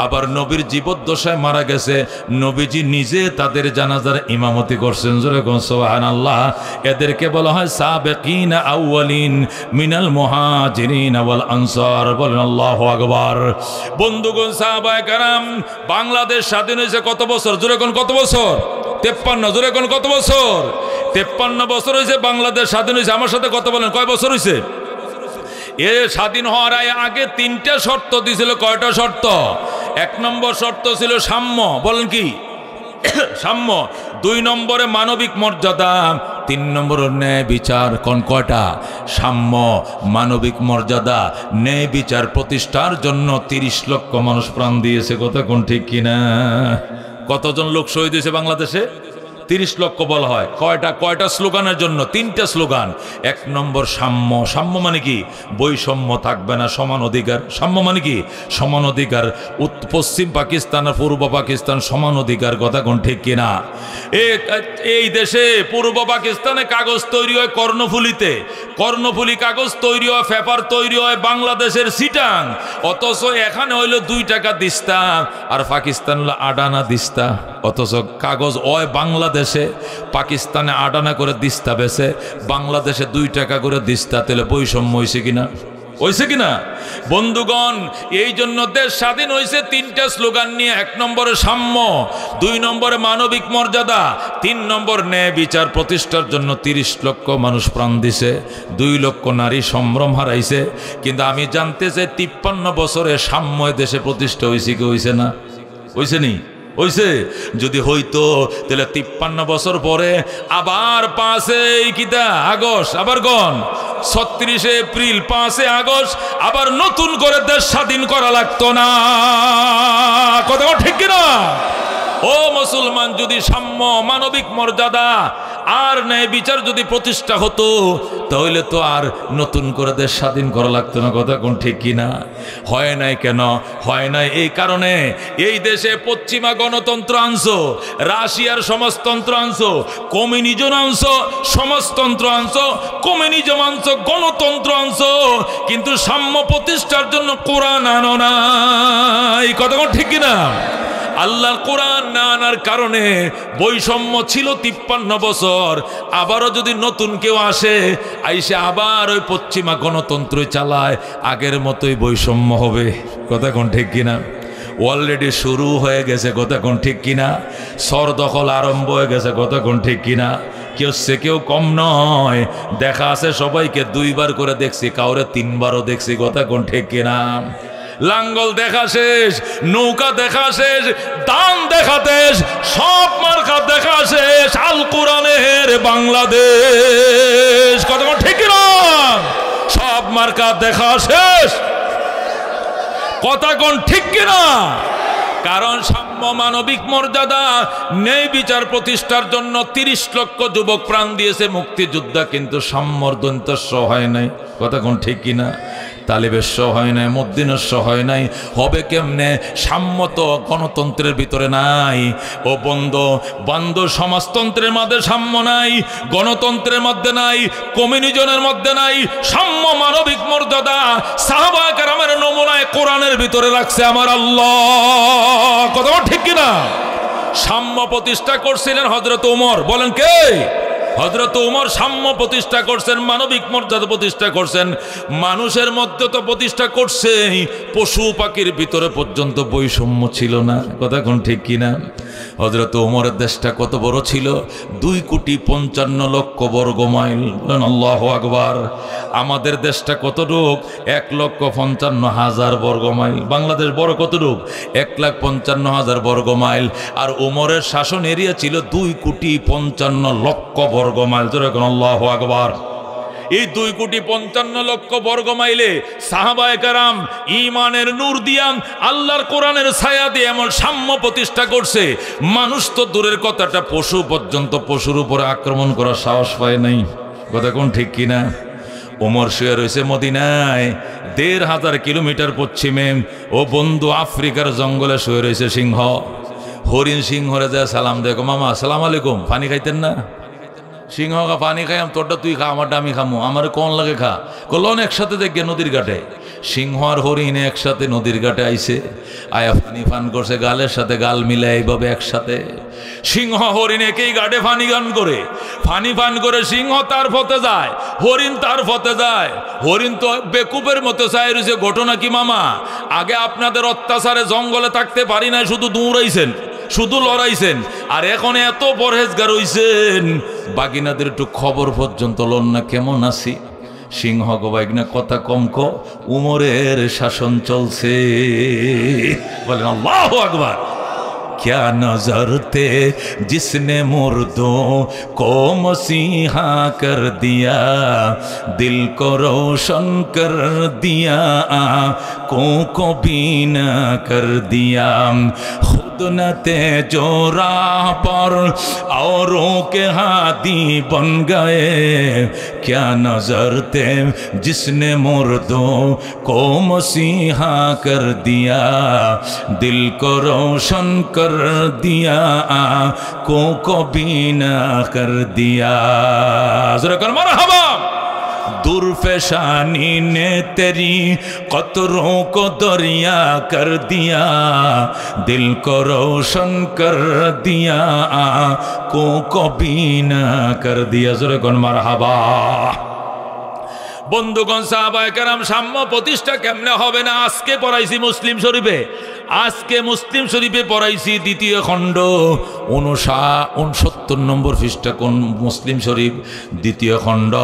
আবার নবীর জীবদ্দশায় মারা গেছে, নবীজি নিজে তাদের জানাজার ইমামতি করছেন, জোরে কোন সুবহানাল্লাহ। এদেরকে বলা হয় সাবিকিনা আউয়ালিন মিনাল মুহাজিরিন ওয়াল আনসার, বলেন আল্লাহু আকবার। বন্ধুগণ, সাহাবায়ে কেরাম বাংলাদেশ স্বাধীন হয়েছে কত বছর? জোরে কোন কত বছর? 53। জোরে কোন কত বছর? 53 বছর হয়েছে বাংলাদেশ স্বাধীন হয়েছে। আমার সাথে কত বলেন, কয় বছর হয়েছে? এ স্বাধীন হওয়ার আগে 3টা শর্ত দিয়েছিল। কয়টা শর্ত? 1 নম্বর শর্ত ছিল সাম্য, বলেন কি? সাম্য। 2 নম্বরে মানবিক মর্যাদা, 3 নম্বর ন্যায় বিচার। কোন কয়টা? সাম্য, মানবিক মর্যাদা, ন্যায় বিচার প্রতিষ্ঠার জন্য 30 লক্ষ মানুষ প্রাণ দিয়েছে, কথা কোন ঠিক কিনা? কতজন লোক শহীদ হয়েছে বাংলাদেশে? 30 লক্ষ বলা হয়। কয়টা স্লোগানের জন্য? 3টা স্লোগান। 1 নম্বর সাম্য। সাম্য মানে কি? বৈষম্য থাকবে না, সমান অধিকার। সাম্য মানে কি? সমান অধিকার। পশ্চিম পাকিস্তান আর পূর্ব পাকিস্তান সমান অধিকার। কথা কোন ঠিক কিনা? এই দেশে পূর্ব পাকিস্তানে কাগজ তৈরি হয় কর্ণফুলিতে, কর্ণফুলি কাগজ তৈরি হয়, পেপার তৈরি হয় বাংলাদেশের চিটাং। অথচ এখানে হইল 2 টাকা দিস্তা, আর পাকিস্তান হলো 8 আনা দিস্তা। অথচ কাগজ হয় বাংলাদেশে, পাকিস্তানে 8 আনা করে দিস্তা বেছে, বাংলাদেশে 2 টাকা করে দিস্তা। তাহলে বৈষম্য হয়েছে কিনা? হয়েছে কিনা বন্ধুগণ? এই জন্য দেশ স্বাধীন হয়েছে 3টা স্লোগান নিয়ে। 1 নম্বরে সাম্য, 2 নম্বরে মানবিক মর্যাদা, 3 নম্বর ন্যায় বিচার প্রতিষ্ঠার জন্য 30 লক্ষ মানুষ প্রাণ দিছে, 2 লক্ষ নারী সম্ভ্রম হারাইছে। কিন্তু আমি জানতে চাই 53 বছরে সাম্য দেশে প্রতিষ্ঠা হয়েছে কি হয়েছে না? হয়েছে নি? হইছে? যদি হইতো তাহলে 53 বছর পরে আবার 5 আগস্ট, আবার 36 এপ্রিল, 5 আগস্ট আবার নতুন করে দেশ স্বাধীন করা লাগতো না। কথা ঠিক কিনা? ও মুসলমান, যদি সাম্য, মানবিক মর্যাদা আর ন্যায় বিচার যদি প্রতিষ্ঠা হতো, তাহলে তো আর নতুন করে দেশ স্বাধীন করা লাগতো না। কথা কোন ঠিক কিনা? হয় নাই কেন? হয় নাই এই কারণে, এই দেশে পশ্চিমা গণতন্ত্র আনছো, রাশিয়ার সমাজতন্ত্র আনছো, কমিউনিজম আনছো, সমাজতন্ত্র আনছো, কমিউনিজম আনছো, গণতন্ত্র আনছো, কিন্তু সাম্য প্রতিষ্ঠার জন্য কোরআন আনো না। এই কথা কোন ঠিক কিনা? আল্লাহর কোরআন না আনার কারণে বৈষম্য ছিল 53 বছর। আবারও যদি নতুন কেউ আসে, আইসে আবার ওই পশ্চিমা গণতন্ত্রই চালায়, আগের মতোই বৈষম্য হবে। কথা কোন ঠিক কিনা? অলরেডি শুরু হয়ে গেছে। কথা কোন ঠিক কিনা? সর দখল আরম্ভ হয়ে গেছে। কথা কোন ঠিক কিনা? কেউ কম নয়। দেখা আছে সবাইকে 2 বার করে দেখছি, কাউরে 3 বারও দেখছি। কথা কোন ঠিক কিনা? লাঙ্গল দেখা শেষ, নৌকা দেখা শেষ, দান দেখা শেষ, সব মার্কা দেখা শেষ। আল কোরআনের বাংলাদেশ। কথা ঠিক না? সব মার্কা দেখা শেষ। কথা কোন ঠিক কিনা? কারণ সাম্য, মানবিক মর্যাদা, ন্যায় বিচার প্রতিষ্ঠার জন্য 30 লক্ষ যুবক প্রাণ দিয়েছে মুক্তিযোদ্ধা, কিন্তু সাম্যর দন্তস্ব হয় নাই। কথা কোন ঠিক কিনা? তালিবের হয় নাই, মদ্দিনের হয় নাই, হবে কেমনে? সাম্য তো গণতন্ত্রের ভিতরে নাই। ও বন্ধু, সমাজতন্ত্রের মধ্যে সাম্য নাই, গণতন্ত্রের মধ্যে নাই, কমিউনিজমের মধ্যে নাই। সাম্য, মানবিক মর্যাদা সাহাবায়ে কেরামের নমুনায় কোরআনের ভিতরে রাখছে আমার আল্লাহ। কথা ঠিক কিনা? সাম্য প্রতিষ্ঠা করছিলেন হযরত ওমর। বলেন কে? হযরত ওমর সাম্য প্রতিষ্ঠা করছেন, মানবিক মর্যাদা প্রতিষ্ঠা করছেন। মানুষের মধ্যে তো প্রতিষ্ঠা করছে, পশু পাখির ভিতরে পর্যন্ত বৈষম্য ছিল না। কথা কোন ঠিক কিনা? হযরত ওমরের দেশটা কত বড় ছিল? 2,55,00,000 বর্গ মাইল। আল্লাহু আকবার। আমাদের দেশটা কতটুক? 1,55,000 বর্গ মাইল। বাংলাদেশ বড় কতটুক? 1,55,000 বর্গ মাইল। আর ওমরের শাসন এরিয়া ছিল 2,55,00,000 বর্গ মাইল। যেরকম আল্লাহু আকবার। এই 2,55,00,000 বর্গ মাইলে সাহাবায়ে কেরাম ঈমানের নূর দিয়া, আল্লাহর কোরআনের ছায়া দিয়ে এমন সাম্য প্রতিষ্ঠা করছে, মানুষ তো দূরের কথাটা, পশু পর্যন্ত পশুর উপরে আক্রমণ করার সাহস পায় নাই। কথা কোন ঠিক কিনা? ওমর শুয়ে রয়েছে মদিনায়, 1,500 কিলোমিটার পশ্চিমে। ও বন্ধু, আফ্রিকার জঙ্গলে শুয়ে রয়েছে সিংহ। হরিণ সিংহরে যায় সালাম দেখো, মামা আসসালামু আলাইকুম, পানি খাইতেন না? সিংহ পানি খাইম, তোরটা তুই খা, আমারটা আমি খামো, আমার কোন লাগে খা। কলন একসাথে দেখবে নদীর ঘাটে সিংহ আর হরিণ একসাথে নদীর ঘাটে আইছে, আয়া পানি পান করছে, গালের সাথে গাল মিলে এইভাবে একসাথে। সিংহ হরিণ একই ঘাটে পানি গান করে, পানি পান করে সিংহ তার পথে যায়, হরিণ তার পথে যায়। হরিণ তো বেকুবের মতো চাই রয়েছে। ঘটনা কি মামা? আগে আপনাদের অত্যাচারে জঙ্গলে থাকতে পারি না, শুধু দৌড়াইছেন, শুধু লড়াইছেন, আর এখন এত পরহেজগার হইছেন, বাগিনাদের একটু খবর পর্যন্ত লন না কেমন আছি। সিংহ গোবাইক না কথা কম ক, উমরের শাসন চলছে। বলেন আল্লাহু আকবার। क्या नजर थे जिसने मुर्दों को मसीहा कर दिया, दिल को रोशन कर दिया, आँखों को बीना कर दिया। खुद न थे जो राह पर औरों के हादी बन गए, क्या नजर थे जिसने मुर्दों को मसीहा कर दिया, दिल को रोशन कर दिया, आँखों को बीना कर दिया। ज़रा कर मरहबा। दुर्फेशानी ने तेरी कतरों को दरिया कर दिया, दिल को रोशन कर दिया, आँखों को बीना कर दिया। ज़रा कर मरहबा। বন্ধুগণ সাহাবায়ে কেরাম সাম্য প্রতিষ্ঠা কেমনে হবে না আজকে পড়াইছি মুসলিম শরীফে, আজকে মুসলিম শরীফে পড়াইছি দ্বিতীয় খণ্ড 69 নম্বর পৃষ্ঠা। কোন মুসলিম শরীফ দ্বিতীয় খণ্ড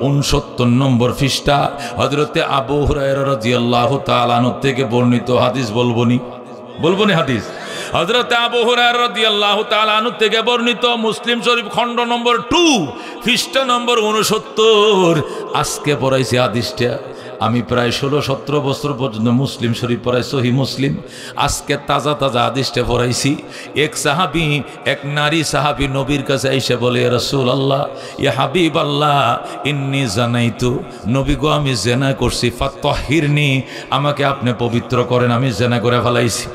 69 নম্বর পৃষ্ঠা। হযরতে আবু হুরায়রা রাদিয়াল্লাহু তাআলা আনহু থেকে বর্ণিত হাদিস বলবনি হাদিস। হযরত আবু হুরায়রা রাদিয়াল্লাহু তাআলা আনহু থেকে বর্ণিত মুসলিম শরীফ খণ্ড নম্বর 2 পৃষ্ঠা নম্বর 69। আজকে পড়াইছি হাদিসটা। আমি প্রায় 16-17 বছর পর্যন্ত মুসলিম শরীফ পড়াই, সহি মুসলিম। আজকে তাজা তাজা হাদিসটা পড়াইছি। এক সাহাবী, এক নারী সাহাবী নবীর কাছে এসে বলে, ইয়া রাসূলুল্লাহ, ইয়া হাবিবাল্লাহ, ইন্নী জানাইতু, নবী গো আমি জেনা করছি, ফাত্তাহিরনি, আমাকে আপনি পবিত্র করেন, আমি জেনা করে ফেলাইছি।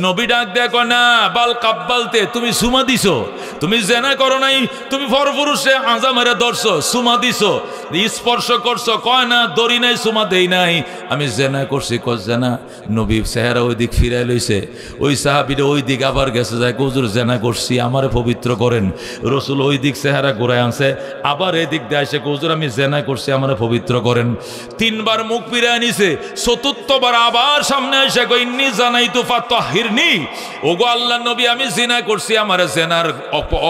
নবী ডাক দেখো না, বাল কাব্বালতে, তুমি সুমা দিছো, তুমি জেনা করো নাই, তুমি পরপুরুষে আজা মেরে ধরছো, সুমা দিছো, স্পর্শ করছো। কয় না দড়ি নাই, সুমা দেই নাই, আমি জেনা করছি। কয় জেনা? নবী চেহারা ওই দিক ফিরাই লইছে। ওই সাহাবীরা ওই দিক আবার গেছে, যায় হুজুর জেনা করছি, আমারে পবিত্র করেন। রসুল ওই দিক চেহারা ঘুরায় আনছে, আবার এই দিক দিয়ে আসে, হুজুর আমি জেনা করছি, আমারে পবিত্র করেন। 3 বার মুখ ফিরায় নিছে, 4বার আবার সামনে এসে কই, ইন্নী জানাইতু ফাত্তাহিরনি, ওগো আল্লাহর নবী আমি জিনা করছি, আমারে জেনার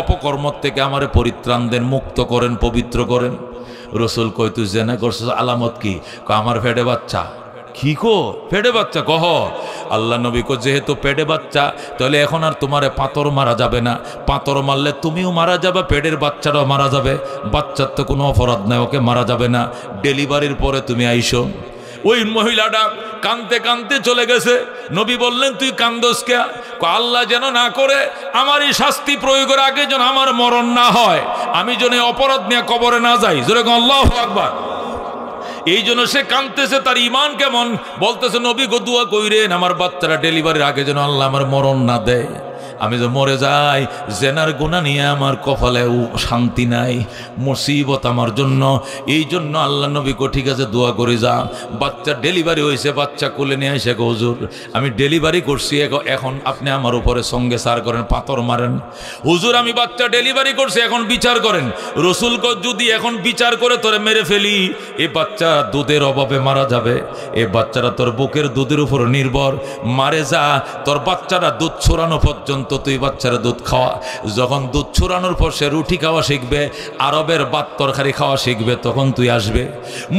অপকর্ম থেকে আমারে পরিত্রাণ দেন, মুক্ত করেন, পবিত্র করেন। রসুল কই তুই জেনা করছিস, আলামত কি? আমার পেটে বাচ্চা। কি কো পেটে বাচ্চা? কহ। আল্লাহ নবী কো যেহেতু পেটে বাচ্চা, তাহলে এখন আর তোমারে পাথর মারা যাবে না, পাথর মারলে তুমিও মারা যাবে, পেটের বাচ্চাটাও মারা যাবে। বাচ্চার তো কোনো অপরাধ নাই, ওকে মারা যাবে না, ডেলিভারির পরে তুমি আইসো। ওই মহিলাটা কানতে কানতে চলে গেছে। নবী বললেন তুই কান্দোস কে? আল্লাহ যেন না করে আমার এই শাস্তি প্রয়োগের আগে যেন আমার মরণ না হয়, আমি যেন অপরাধ নিয়ে কবরে না যাই। জোরে আল্লাহু আকবার। এই জন্য সে কাঁদতেছে, তার ঈমান কেমন, বলতেছে নবী গো দুয়া কইরেন আমার বাচ্চারা ডেলিভারির আগে যেন আল্লাহ আমার মরণ না দেয়, আমি যে মরে যাই, জেনার গুনাহ নিয়ে আমার কপালে শান্তি নাই, মুসিবত আমার জন্য। এই জন্য আল্লাহ নবী কো ঠিক আছে দোয়া করে যা। বাচ্চা ডেলিভারি হয়েছে, বাচ্চা কোলে নিয়ে এসে হুজুর আমি ডেলিভারি করছি, এখন আপনি আমার উপরে সঙ্গে সার করেন, পাথর মারেন। হুজুর আমি বাচ্চা ডেলিভারি করছি, এখন বিচার করেন। রসুল কো যদি এখন বিচার করে তোরে মেরে ফেলি, এ বাচ্চা দুধের অভাবে মারা যাবে, এ বাচ্চারা তোর বুকের দুধের উপর নির্ভর, মারে যা, তোর বাচ্চারা দুধ ছড়ানো পর্যন্ত তুই বাচ্চারা দুধ খাওয়া। যখন দুধ ছড়ানোর পর সে রুটি খাওয়া শিখবে, আরবের ভাত তরকারি খাওয়া শিখবে, তখন তুই আসবে।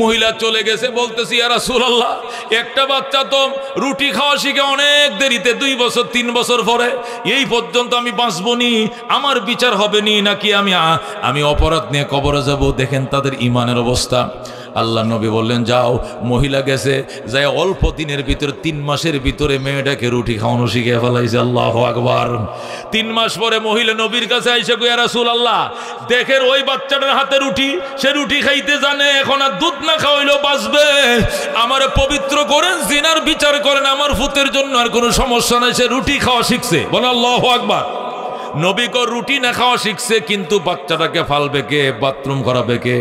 মহিলা চলে গেছে, বলতেছি ইয়া রাসূলুল্লাহ, একটা বাচ্চা তো রুটি খাওয়া শিখে অনেক দেরিতে, 2 বছর 3 বছর পরে, এই পর্যন্ত আমি বাঁচবনি, আমার বিচার হবে নি নাকি আমি অপরাধ নিয়ে কবরে যাব? দেখেন তাদের ঈমানের অবস্থা। আল্লাহ নবী বললেন যাও। মহিলা গেছে, যাই অল্প দিনের ভিতরে 3 মাসের ভিতরে মেয়েটাকে রুটি খাওয়ানো শিখে ফেলাইছে। আল্লাহু আকবার। 3 মাস পরে মহিলা নবীর কাছে আইসা কই, ইয়া রাসূলুল্লাহ দেখেন ওই বাচ্চাটার হাতে রুটি, সে রুটি খাইতে জানে, এখন আর দুধ না খাওয়াইলেও বাঁচবে, আমারে পবিত্র করেন, জিনার বিচার করেন, আমার ফুতের জন্য আর কোনো সমস্যা নাই, সে রুটি খাওয়া শিখছে। বলে আল্লাহু আকবার। নবী কো রুটি না খাওয়া শিখছে, কিন্তু বাচ্চাটাকে ফালবে কে, বাথরুম করাবে কে,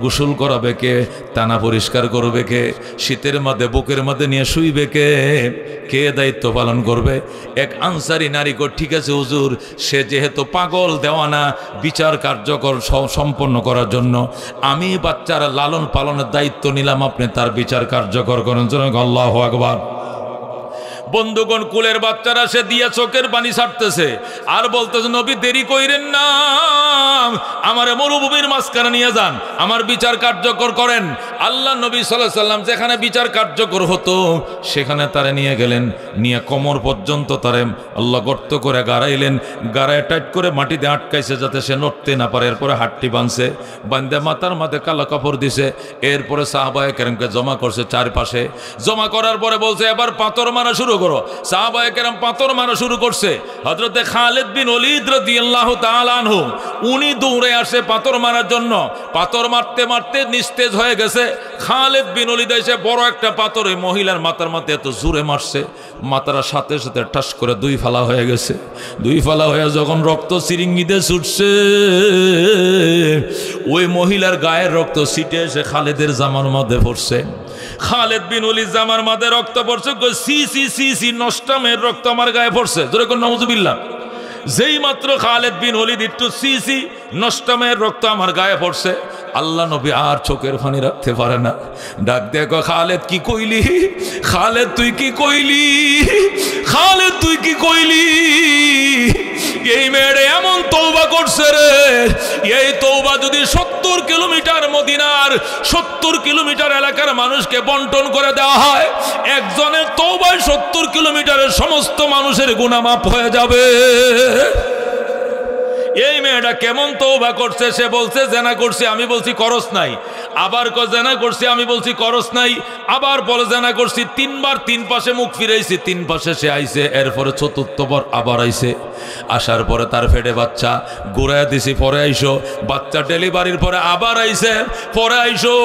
গোসল করাবে কে, টানা পরিষ্কার করবে কে, শীতের মধ্যে বুকের মধ্যে নিয়ে শুইবে কে, কে দায়িত্ব পালন করবে? এক আনসারি নারী কো ঠিক আছে হুজুর, সে যেহেতু পাগল দেওয়ানা, বিচার কার্যকর সম্পন্ন করার জন্য আমি বাচ্চার লালন পালনের দায়িত্ব নিলাম, আপনি তার বিচার কার্যকর করেন। আল্লাহু আকবার। বন্ধুগণ, কুলের বাচ্চারা সে দিয়ে চোখের পানি ছাড়তেছে আর বলতেছে, নবী দেরি কইরেন না, আমার মরুভূমির মাঝখানে নিয়ে যান, আমার বিচার কার্যকর করেন। আল্লাহ নবী সাল্লাল্লাহু আলাইহি সাল্লাম যেখানে বিচার কার্যকর হতো সেখানে তারে নিয়ে গেলেন, নিয়ে কোমর পর্যন্ত তারে আল্লাহ গর্ত করে গাড়াইলেন, গাড়ায় টাইট করে মাটিতে আটকাইছে যাতে সে নড়তে না পারে। এরপরে হাতটি বাঁধছে, বান্ধে মাথার মাথায় কালো কাপড় দিছে। এরপরে সাহাবায়ে কেরামকে জমা করছে চারপাশে। জমা করার পরে বলছে, এবার পাথর মারা শুরু করো। সাহাবায়ে কেরাম পাথর মারা শুরু করছে। হযরতে খালিদ বিন ওলীদ রাদিয়াল্লাহু তাআলা আনহু উনি দৌড়ে আসে পাথর মারার জন্য। পাথর মারতে মারতে নিস্তেজ হয়ে গেছে। খালিদ বিন ওলীদ এসে বড় একটা পাথর ওই মহিলার মাথার মাথায় এত জোরে মারছে, মাথার সাথে সাথে ঠাস করে দুই ফালা হয়ে গেছে। দুই ফালা হয়ে যখন রক্ত সিরিঙ্গিতে ছুটছে, ওই মহিলার গায়ের রক্ত ছিটে এসে খালিদের জামার মধ্যে পড়ছে। খালিদ বিন ওলীদ জামার মধ্যে রক্ত পড়ছে, সি সি সি সি, নষ্ট মেয়ের রক্ত আমার গায়ে পড়ছে। জোরে কোন নাউজুবিল্লাহ। যেই মাত্র খালিদ বিন ওলীদ একটু সি সি, নষ্ট মেয়ের রক্ত আমার গায়ে পড়ছে, আল্লাহ নবী আর চোখের পানি রাখতে পারে না। ডাক দেখো, খালিদ কি কইলি? খালিদ তুই কি কইলি? খালিদ তুই কি কইলি? এই মেয়েটা এমন তওবা করছে রে, এই তওবা যদি 70 কিলোমিটার মদিনার 70 কিলোমিটার এলাকার মানুষকে বন্টন করে দেওয়া হয়, একজনের তওবায় 70 কিলোমিটারের সমস্ত মানুষের গুনাহ মাফ হয়ে যাবে। এই মেয়েটা কেমন তওবা করছে? সে বলছে জেনা করছি, আমি বলছি করস নাই। আবার জেনা করছি, আমি বলছি করস নাই। আবার বলে জেনা করছি। 3 বার 3 পাশে মুখ ফিরাইছি, 3 পাশে সে আইছে। এরপরে চতুর্থবার আবার আইছে। আসার পরে তার পেটে বাচ্চা, ঘুরাইয়া দিছি, পরে আইসো। বাচ্চা ডেলিভারির পরে আবার আইছে, পরে আইসো।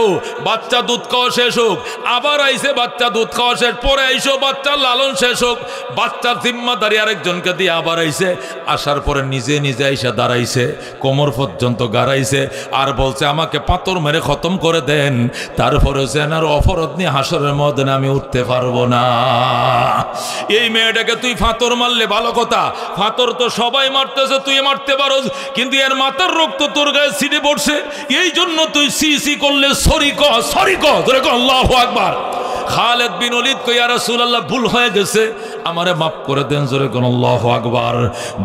বাচ্চা দুধ খাওয়া শেষ হোক, আবার আইছে। বাচ্চা দুধ খাওয়া শেষ, পরে আইসো। বাচ্চার লালন শেষ হোক, বাচ্চার জিম্মাদারি আরেকজনকে দিয়ে আবার আইছে। আসার পরে নিজে নিজে আইসা দাঁড়াইছে, কোমর পর্যন্ত গাড়াইছে আর বলছে, আমাকে পাথর মেরে খতম করে দেন, তারপরে জেনার অপরাধ নিয়ে হাসরের ময়দানে আমি উঠতে পারবো না। এই মেয়েটাকে তুই ফাতর মারলে ভালো কথা, ফাতর তো সবাই মারতেছে, তুই মারতে পারোস, কিন্তু এর মাথার রক্ত তোর গায়ে ছিটে পড়ছে, এই জন্য তুই সি সি করলে সরি কহ, সরি কহ, ধরে কহ আল্লাহু আকবার। খালিদ বিন ওলীদ কই, ইয়া রাসূলুল্লাহ ভুল হয়ে গেছে, আমারে মাফ করে দেন। জোরে কোন আল্লাহু আকবার।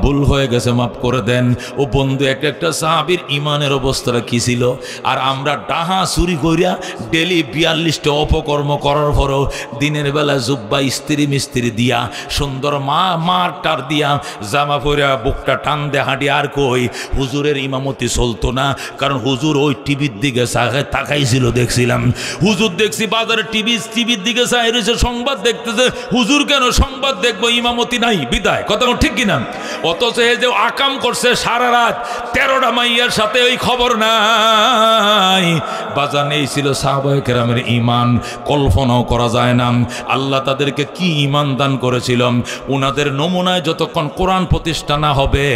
ভুল হয়ে গেছে, মাফ করে দেন। ও বন্ধু, একটা সাহাবীর ইমানের অবস্থাটা কি ছিল? আর আমরা ডাহা চুরি করিয়া ডেলি 42টা অপকর্ম করার পরও দিনের বেলা জুব্বা ইস্ত্রি মিস্ত্রি দিয়া সুন্দর মার টার দিয়া জামা পরিয়া বুকটা টান দে হাঁটি। আর কই হুজুরের ইমামতি চলতো না, কারণ হুজুর ওই টিভির দিকে তাকাইছিল, দেখছিলাম হুজুর দেখছি বাজারে টিভির দিকে চাই রয়েছে, সংবাদ দেখতেছে। হুজুর কেন সংবাদ দেখবো? ইমামতি নাই বিদায়, কথা ঠিক কিনা? অথচ এই যে আকাম করছে সারা রাত 13টা মাইয়ার সাথে, ওই খবর নাই। বাজান, এই ছিল সাহাবায়ে কেরামের ঈমান, কল্পনাও করা যায় না। আল্লাহ তাদেরকে কি ঈমান দান করেছিলেন। ওনাদের নমুনায় যতক্ষণ কোরআন প্রতিষ্ঠা না হবে,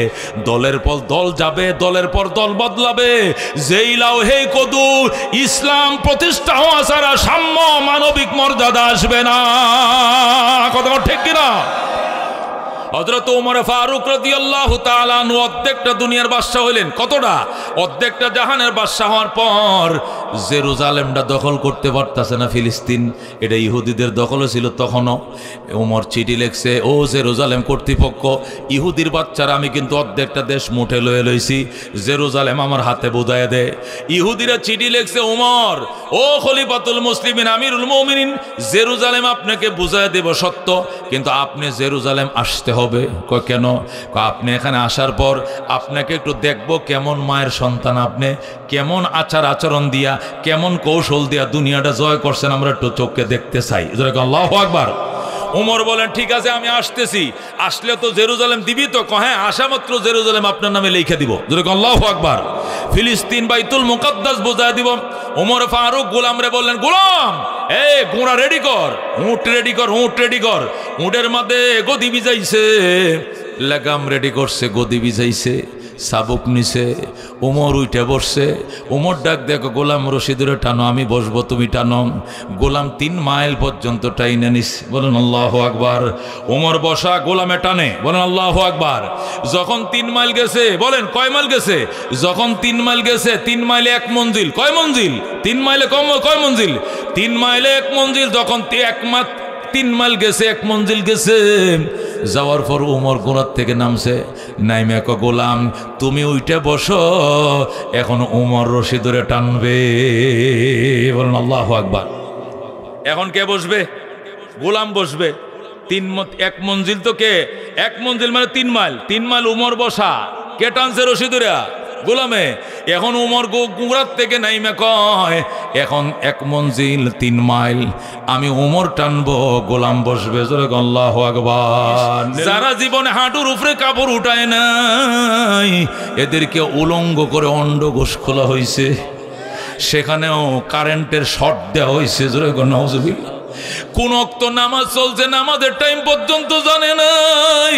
দলের পর দল যাবে, দলের পর দল বদলাবে। যেই লাও হে কদু, ইসলাম প্রতিষ্ঠা হওয়া ছাড়া সাম্য মানবিক মর্যাদা আসবে না, কথা ঠিক কিনা? হযরত ওমর ফারুক রাদিয়াল্লাহু তাআলা আনহু অর্ধেকটা দুনিয়ার বাদশা হইলেন। কতটা? অর্ধেকটা জাহানের বাদশা হওয়ার পর জেরুজালেমটা দখল করতে পারতেছে না ফিলিস্তিন, এটা ইহুদিদের দখলে ছিল তখনও। ওমর চিঠি লিখছে, ও জেরুজালেম কর্তৃপক্ষ, ইহুদির বাচ্চারা আমি কিন্তু অর্ধেকটা দেশ মুঠে লয়ে লইছি, জেরুজালেম আমার হাতে বুঝায় দে। ইহুদিরা চিঠি লিখছে, ওমর ও খলিফাতুল মুসলিমিন আমিরুল মুমিনিন, জেরুজালেম আপনাকে বুঝায় দেব সত্য, কিন্তু আপনি জেরুজালেম আসতে হবে। কেন? আপনি এখানে আসার পর আপনাকে একটু দেখবো কেমন মায়ের সন্তান আপনি, কেমন আচার আচরণ দিয়া, কেমন কৌশল দিয়া দুনিয়াটা জয় করছেন, আমরা একটু চোখকে দেখতে চাই। আল্লাহু আকবার। ওমর বলেন, ঠিক আছে আমি আসতেছি, আসলে তো জেরুজালেম দিবি তো? হ্যাঁ, আসা মাত্র জেরুজালেম আপনার নামে লিখে দিব। আল্লাহু আকবার। ফিলিস্তিন বাইতুল মুকাদ্দাস বোঝায় দিব। ওমর ফারুক গোলামরে বললেন, গোলাম ঘোড়া রেডি কর, উঁট রেডি কর, উঁট রেডি কর। উঁটের মধ্যে গদি বিজাইছে, লাগাম রেডি করছে, গদি বিজাইছে, সাবুক নিছে। ওমর উইঠে বসছে। ওমর ডাক দেখো, গোলাম রশিদুরে টানো, আমি বসবো, তুমি টানো। গোলাম 3 মাইল পর্যন্ত টাইনে নিস। বলেন আল্লাহু আকবার। ওমর বসা, গোলামে টানে, বলেন আল্লাহু আকবার। যখন 3 মাইল গেছে, বলেন কয় মাইল গেছে? যখন 3 মাইল গেছে, 3 মাইলে 1 মঞ্জিল। কয় মঞ্জিল? 3 মাইলে কয় মঞ্জিল? 3 মাইলে 1 মঞ্জিল। যখন 3 মাইল গেছে, 1 মঞ্জিল গেছে। যাওয়ার পর উমর ঘোড়ার থেকে নামছে, নাইমে কয় গোলাম তুমি উইটা বসো, এখন উমর রশি ধরে টানবে। বলেন আল্লাহু আকবার। এখন কে বসবে? গোলাম বসবে। 1 মঞ্জিল তো কে, 1 মঞ্জিল মানে 3 মাইল, 3 মাইল উমর বসা, কে টানছে রশি ধরে? গোলামে। এখন উমর ঘোড়ার থেকে নাইমে কয় এখন 1 মঞ্জিল 3 মাইল, আমি উমর টানবো, গোলাম বসবে। জোরে আল্লাহু আকবার। যারা জীবনে হাঁটুর উপরে কাপড় উঠায় নাই, এদেরকে উলঙ্গ করে অন্ডকোষ খোলা হয়েছে, সেখানেও কারেন্টের শর্ট দেওয়া হয়েছে। জোরে নাউজুবিল্লাহ। কোন ওয়াক্ত নামাজ চলছে, নামাজের টাইম পর্যন্ত জানে নাই,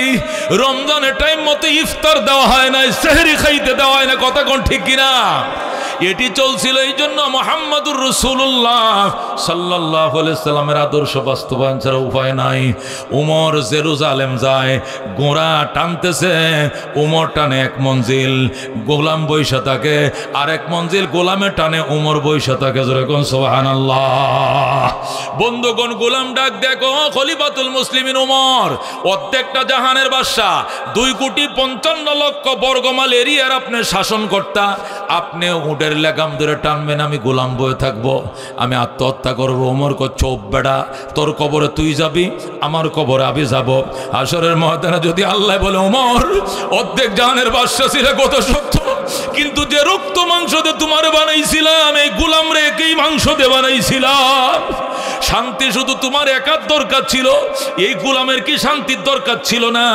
রমজানের টাইম মতো ইফতার দেওয়া হয় নাই, সেহরি খাইতে দেওয়া হয় না। কথা কোন ঠিক কিনা? এটি চলছিল। এই জন্য মুহাম্মদুর রাসূলুল্লাহ সাল্লাল্লাহু আলাইহি সাল্লামের আদর্শ বাস্তবায়ন ছাড়া উপায় নাই। উমর জেরুজালেম যায়, ঘোড়া টানতেছে, উমর টানে 1 মঞ্জিল, গোলাম বৈশা থাকে, আর 1 মঞ্জিল গোলামে টানে, উমর বৈশা থাকে। জোরে কোন সুবহানাল্লাহ। বন্ধুগণ, গোলাম ডাক দেখো, খলিফাতুল মুসলিমিন উমর, প্রত্যেকটা জাহানের বাদশা, 2,55,00,000 বর্গমাইল এরিয়ার আপনি শাসনকর্তা, আপনি উটের লেগাম ধরে টানবেন, আমি গোলাম বয়ে থাকবো, আমি আত্মহত্যা করবো। ওমর কো চোপ বেড়া, তোর কবরে তুই যাবি, আমার কবরে আমি যাব। হাসরের ময়দানে যদি আল্লাহ বলে ওমর অর্ধেক জাহানের বাদশা ছিল, কত সত্য, কিন্তু যে রক্ত মাংস দিয়ে তোমার বানাইছিলাম, এই গোলাম রে একই মাংস দিয়ে বানাইছিলাম। শান্তি শুধু তোমার একার দরকার ছিল, এই গোলামের কি শান্তির দরকার ছিল না?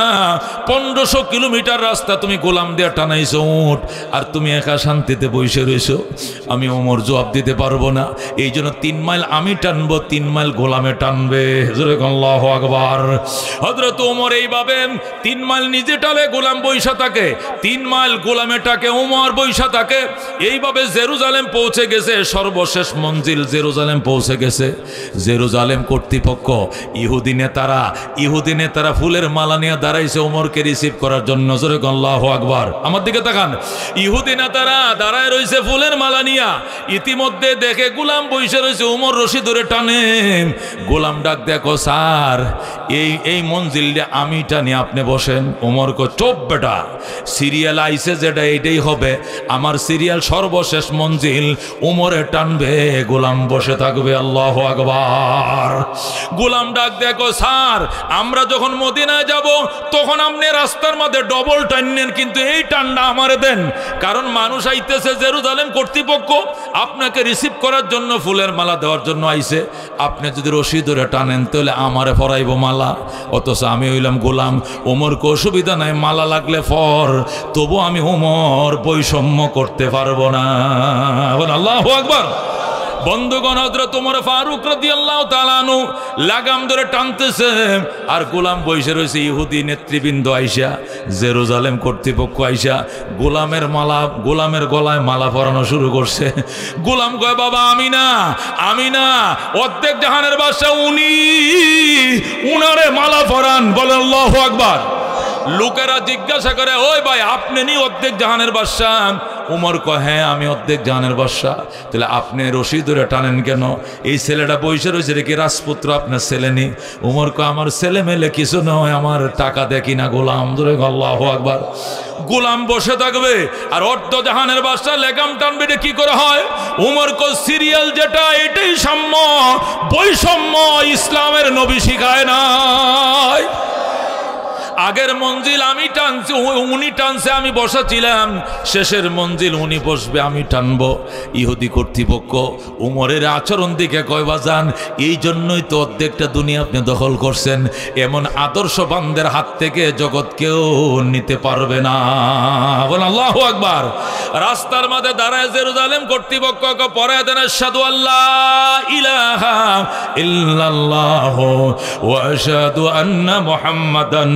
1500 কিলোমিটার রাস্তা তুমি গোলাম দিয়ে টানাইছো উট, আর তুমি একা শান্তিতে বসে রয়েছো। আমি ওমর জবাব দিতে পারবো না, এই জন্য 3 মাইল আমি টানবো, 3 মাইল গোলামে টানবে। আল্লাহু আকবার। হযরত ওমর এইভাবে 3 মাইল নিজে টালে, গোলাম বৈশা থাকে, 3 মাইল গোলামেটাকে ওমর বৈশা থাকে। এইভাবে জেরুজালেম পৌঁছে গেছে, সর্বশেষ মঞ্জিল জেরুজালেম পৌঁছে গেছে। জেরুজালেম কর্তৃপক্ষ, ইহুদি নেতারা ফুলের মালা নিয়ে দাঁড়াইছে ওমরকে রিসিভ করার জন্য। জোরে আল্লাহু আকবার। আমার দিকে তাকান। ইহুদি নেতারা দাঁড়ায় রয়েছে ফুলের মালা নিয়া, ইতিমধ্যে দেখে গোলাম বসে রয়েছে, ওমর রশি ধরে টানে। গোলাম ডাক দেখো স্যার, এই মঞ্জিলটা আমি টানি, আপনি বসেন। ওমর কো চোপ বেটা, সিরিয়াল আইছে যেটা এইটাই হবে, আমার সিরিয়াল সর্বশেষ মঞ্জিল, ওমরে টানবে, গোলাম বসে থাকবে। আল্লাহু আকবার। গোলাম ডাক দেখো স্যার, আমরা যখন মদিনায় যাব তখন আপনি রাস্তার মধ্যে ডবল টানেন, কিন্তু এই টান্ডা আমারে দেন, কারণ মানুষ আইতেছে, জেরুজালেম কর্তৃপক্ষ আপনাকে রিসিভ করার জন্য ফুলের মালা দেওয়ার জন্য আইছে। আপনি যদি রশি ধরে টানেন তাহলে আমারে পরাইব মালা, অথচ আমি হইলাম গোলাম। ওমরকে অসুবিধা নাই, মালা লাগলে ফর, তবু আমি ওমর বৈষম্য করতে পারবো না। আল্লাহু আকবার। বন্ধুগণ, হযরত ওমর ফারুক রাদিয়াল্লাহু তাআলা আনহু লাগাম ধরে টানতেছে, আর গোলাম বসে রয়েছে। ইহুদি নেতৃবৃন্দ আইসা, জেরুজালেম কর্তৃপক্ষ আইসা গোলামের গলায় মালা পরানো শুরু করছে। গোলাম কয়, বাবা আমি না, অর্ধেক জাহানের বাদশা উনারে মালা পরান। বলে আল্লাহু আকবার। লোকেরা জিজ্ঞাসা করে, ওই ভাই আপনি নি অর্ধেক জাহানের বাদশা? উমর কয়, হ্যাঁ আমি অর্ধেক জাহানের বাদশা। তাহলে আপনি রশি ধরে টানেন কেন? এই ছেলেটা বসে রয়েছে, রে কি রাজপুত্র আপনার ছেলে নি? উমর কয়, আমার ছেলে মেলে কিছু নয়, আমার টাকা দেখি না। গোলাম ধরে আল্লাহু আকবার। গোলাম বসে থাকবে আর অর্ধ জাহানের বাদশা লেগাম টানবে, এটা কি করে হয়? উমর কয়, সিরিয়াল যেটা এটাই সাম্য, বৈষম্য ইসলামের নবী শিখায় নাই। আগের মঞ্জিল আমি টানছি, উনি টানছে, আমি বসা ছিলাম, শেষের মঞ্জিল উনি বসবে, আমি টানবো। ইহুদি কর্তৃপক্ষ উমরের আচরণ দিকে কয়, বাজান এই জন্যই তো অর্ধেকটা দুনিয়া আপনি দখল করছেন, এমন আদর্শবানদের হাত থেকে জগৎ কেউ নিতে পারবে না। বল আল্লাহু আকবার। রাস্তার মাঝে দাঁড়ায় জেরুজালেম কর্তৃপক্ষ পড়ায় দেন, আশহাদু আল্লাহ ইলাহা ইল্লাল্লাহু ওয়া আশহাদু আন্না মুহাম্মাদান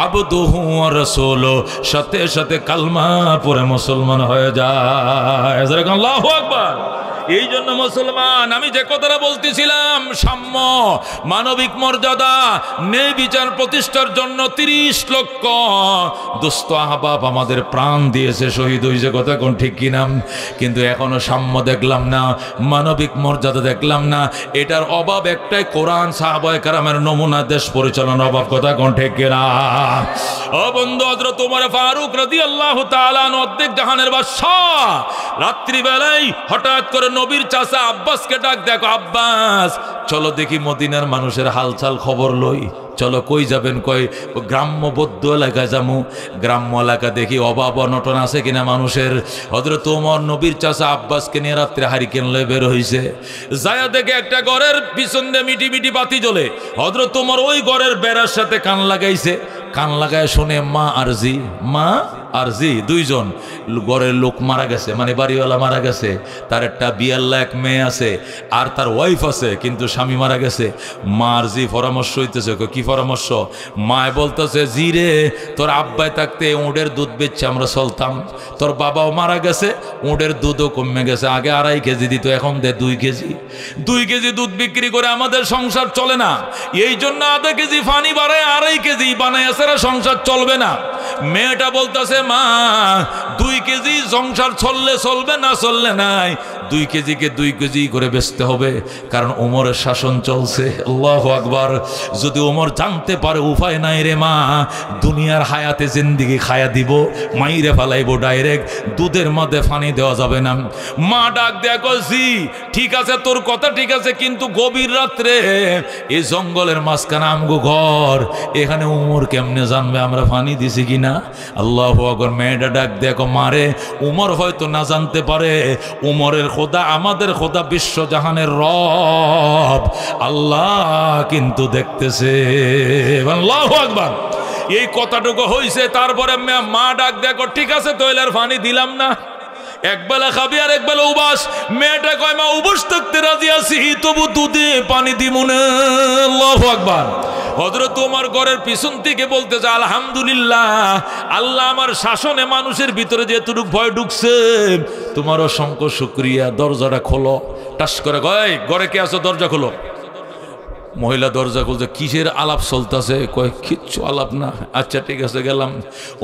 আবদুহু ওয়া রাসূলুহু। সাথে সাথে কালমা পড়ে মুসলমান হয়ে যায়। আল্লাহু আকবার। এই জন্য মুসলমান, আমি যে কথাটা বলতেছিলাম, সাম্য, মানবিক মর্যাদা, ন্যায় বিচার প্রতিষ্ঠার জন্য 30 লক্ষ দোস্ত আহবাব আমাদের প্রাণ দিয়েছে, শহীদ হয়েছে, কথা কোন ঠিক কিনা? কিন্তু এখনো সাম্য দেখলাম না, মানবিক মর্যাদা দেখলাম না। এটার অভাব একটাই, কোরআন, সাহাবায়ে কেরামের নমুনা দেশ পরিচালনার অভাব, কথা কোন ঠিক কিনা? ও বন্ধু, হযরত ওমর ফারুক রাদিয়াল্লাহু তাআলা আনহু অর্ধেক জাহানের বাদশা, রাত্রিবেলায় হঠাৎ করে নবীর চাচা আব্বাসকে ডাক, দেখো আব্বাস, চলো দেখি মদিনার মানুষের হালচাল খবর লই। চলো, কই যাবেন? কই গ্রাম্য বৌদ্ধ এলাকায় যামু। গ্রাম্য এলাকা দেখি অভাব অনটন আছে কিনা মানুষের। হযরত ওমর নবীর চাচা আব্বাসকে নিয়ে রাত্রে হারিকেন লয়ে বের হইছে। যায়া দেখে একটা ঘরের পিছন দিয়ে মিটি মিটি বাতি জ্বলে। হযরত ওমর ওই ঘরের বেড়ার সাথে কান লাগাইছে। কান লাগায় শুনে মা আর জি দুইজন ঘরের লোক মারা গেছে, মানে বাড়িওয়ালা মারা গেছে। তার একটা বিয়াল্লা এক মেয়ে আছে, আর তার ওয়াইফ আছে, কিন্তু স্বামী মারা গেছে। মা আর জি পরামর্শ হইতেছে। কি পরামর্শ? মায় বলতেছে, জি রে, তোর আব্বাই থাকতে উটের দুধ বেচছে আমরা চলতাম, তোর বাবাও মারা গেছে, উটের দুধও কমে গেছে। আগে 2.5 কেজি দিত, এখন দে 2 কেজি। 2 কেজি দুধ বিক্রি করে আমাদের সংসার চলে না, এই জন্য 1/2 কেজি পানি বাড়ায় 2.5 কেজি বানায়, এছাড়া সংসার চলবে না। মেয়েটা বলতেছে, মা 2 কেজি সংসার চললে চলবে, না চললে নাই, 2 কেজিকে 2 কেজি করে বেচতে হবে, কারণ ওমরের শাসন চলছে। আল্লাহু আকবার। যদি ওমর জানতে পারে উপায় নাই রে মা, দুনিয়ার হায়াতে জিন্দেগি খায়া দিব, মাইরে ফালাইবো ডাইরেক্ট, দুধের মধ্যে পানি দেওয়া যাবে না। মা ডাক দেখো, জি ঠিক আছে, তোর কথা ঠিক আছে, কিন্তু গভীর রাত্রে এই জঙ্গলের মাঝখানে আমগো ঘর, এখানে উমর কেমনে জানবে আমরা পানি দিছি কিনা? আল্লাহু আকবার। মেয়েটা ডাক দেখো, মারে উমর হয়তো না জানতে পারে, উমরের খোদা আমাদের খোদা, বিশ্বজাহানের রব আল্লাহ কিন্তু দেখতেছে। আল্লাহু আকবার। এই কথাটুকু হইছে। তারপরে মা ডাক দেখো, ঠিক আছে তৈলের পানি দিলাম না, একবেলা খাবি আর একবেলা উবাস। মেয়েটা কয়, মা উবাস থাকতে রাজি আছি, তবু দুধে পানি দিব না। আল্লাহু আকবার। হযরত ওমর ঘরের পিছন থেকে বলতেছে, আলহামদুলিল্লাহ, আল্লাহ আমার শাসনে মানুষের ভিতরে যেটুকু ভয় ঢুকছে, তোমার অসংখ্য শুকরিয়া। দরজাটা খোলো। টাস করে কয়, ঘরে কে আছো? দরজা খোলো। মহিলা দরজা খুলছে। কিসের আলাপ চলতেছে? কয়, কিচ্ছু আলাপ না। আচ্ছা ঠিক আছে, গেলাম।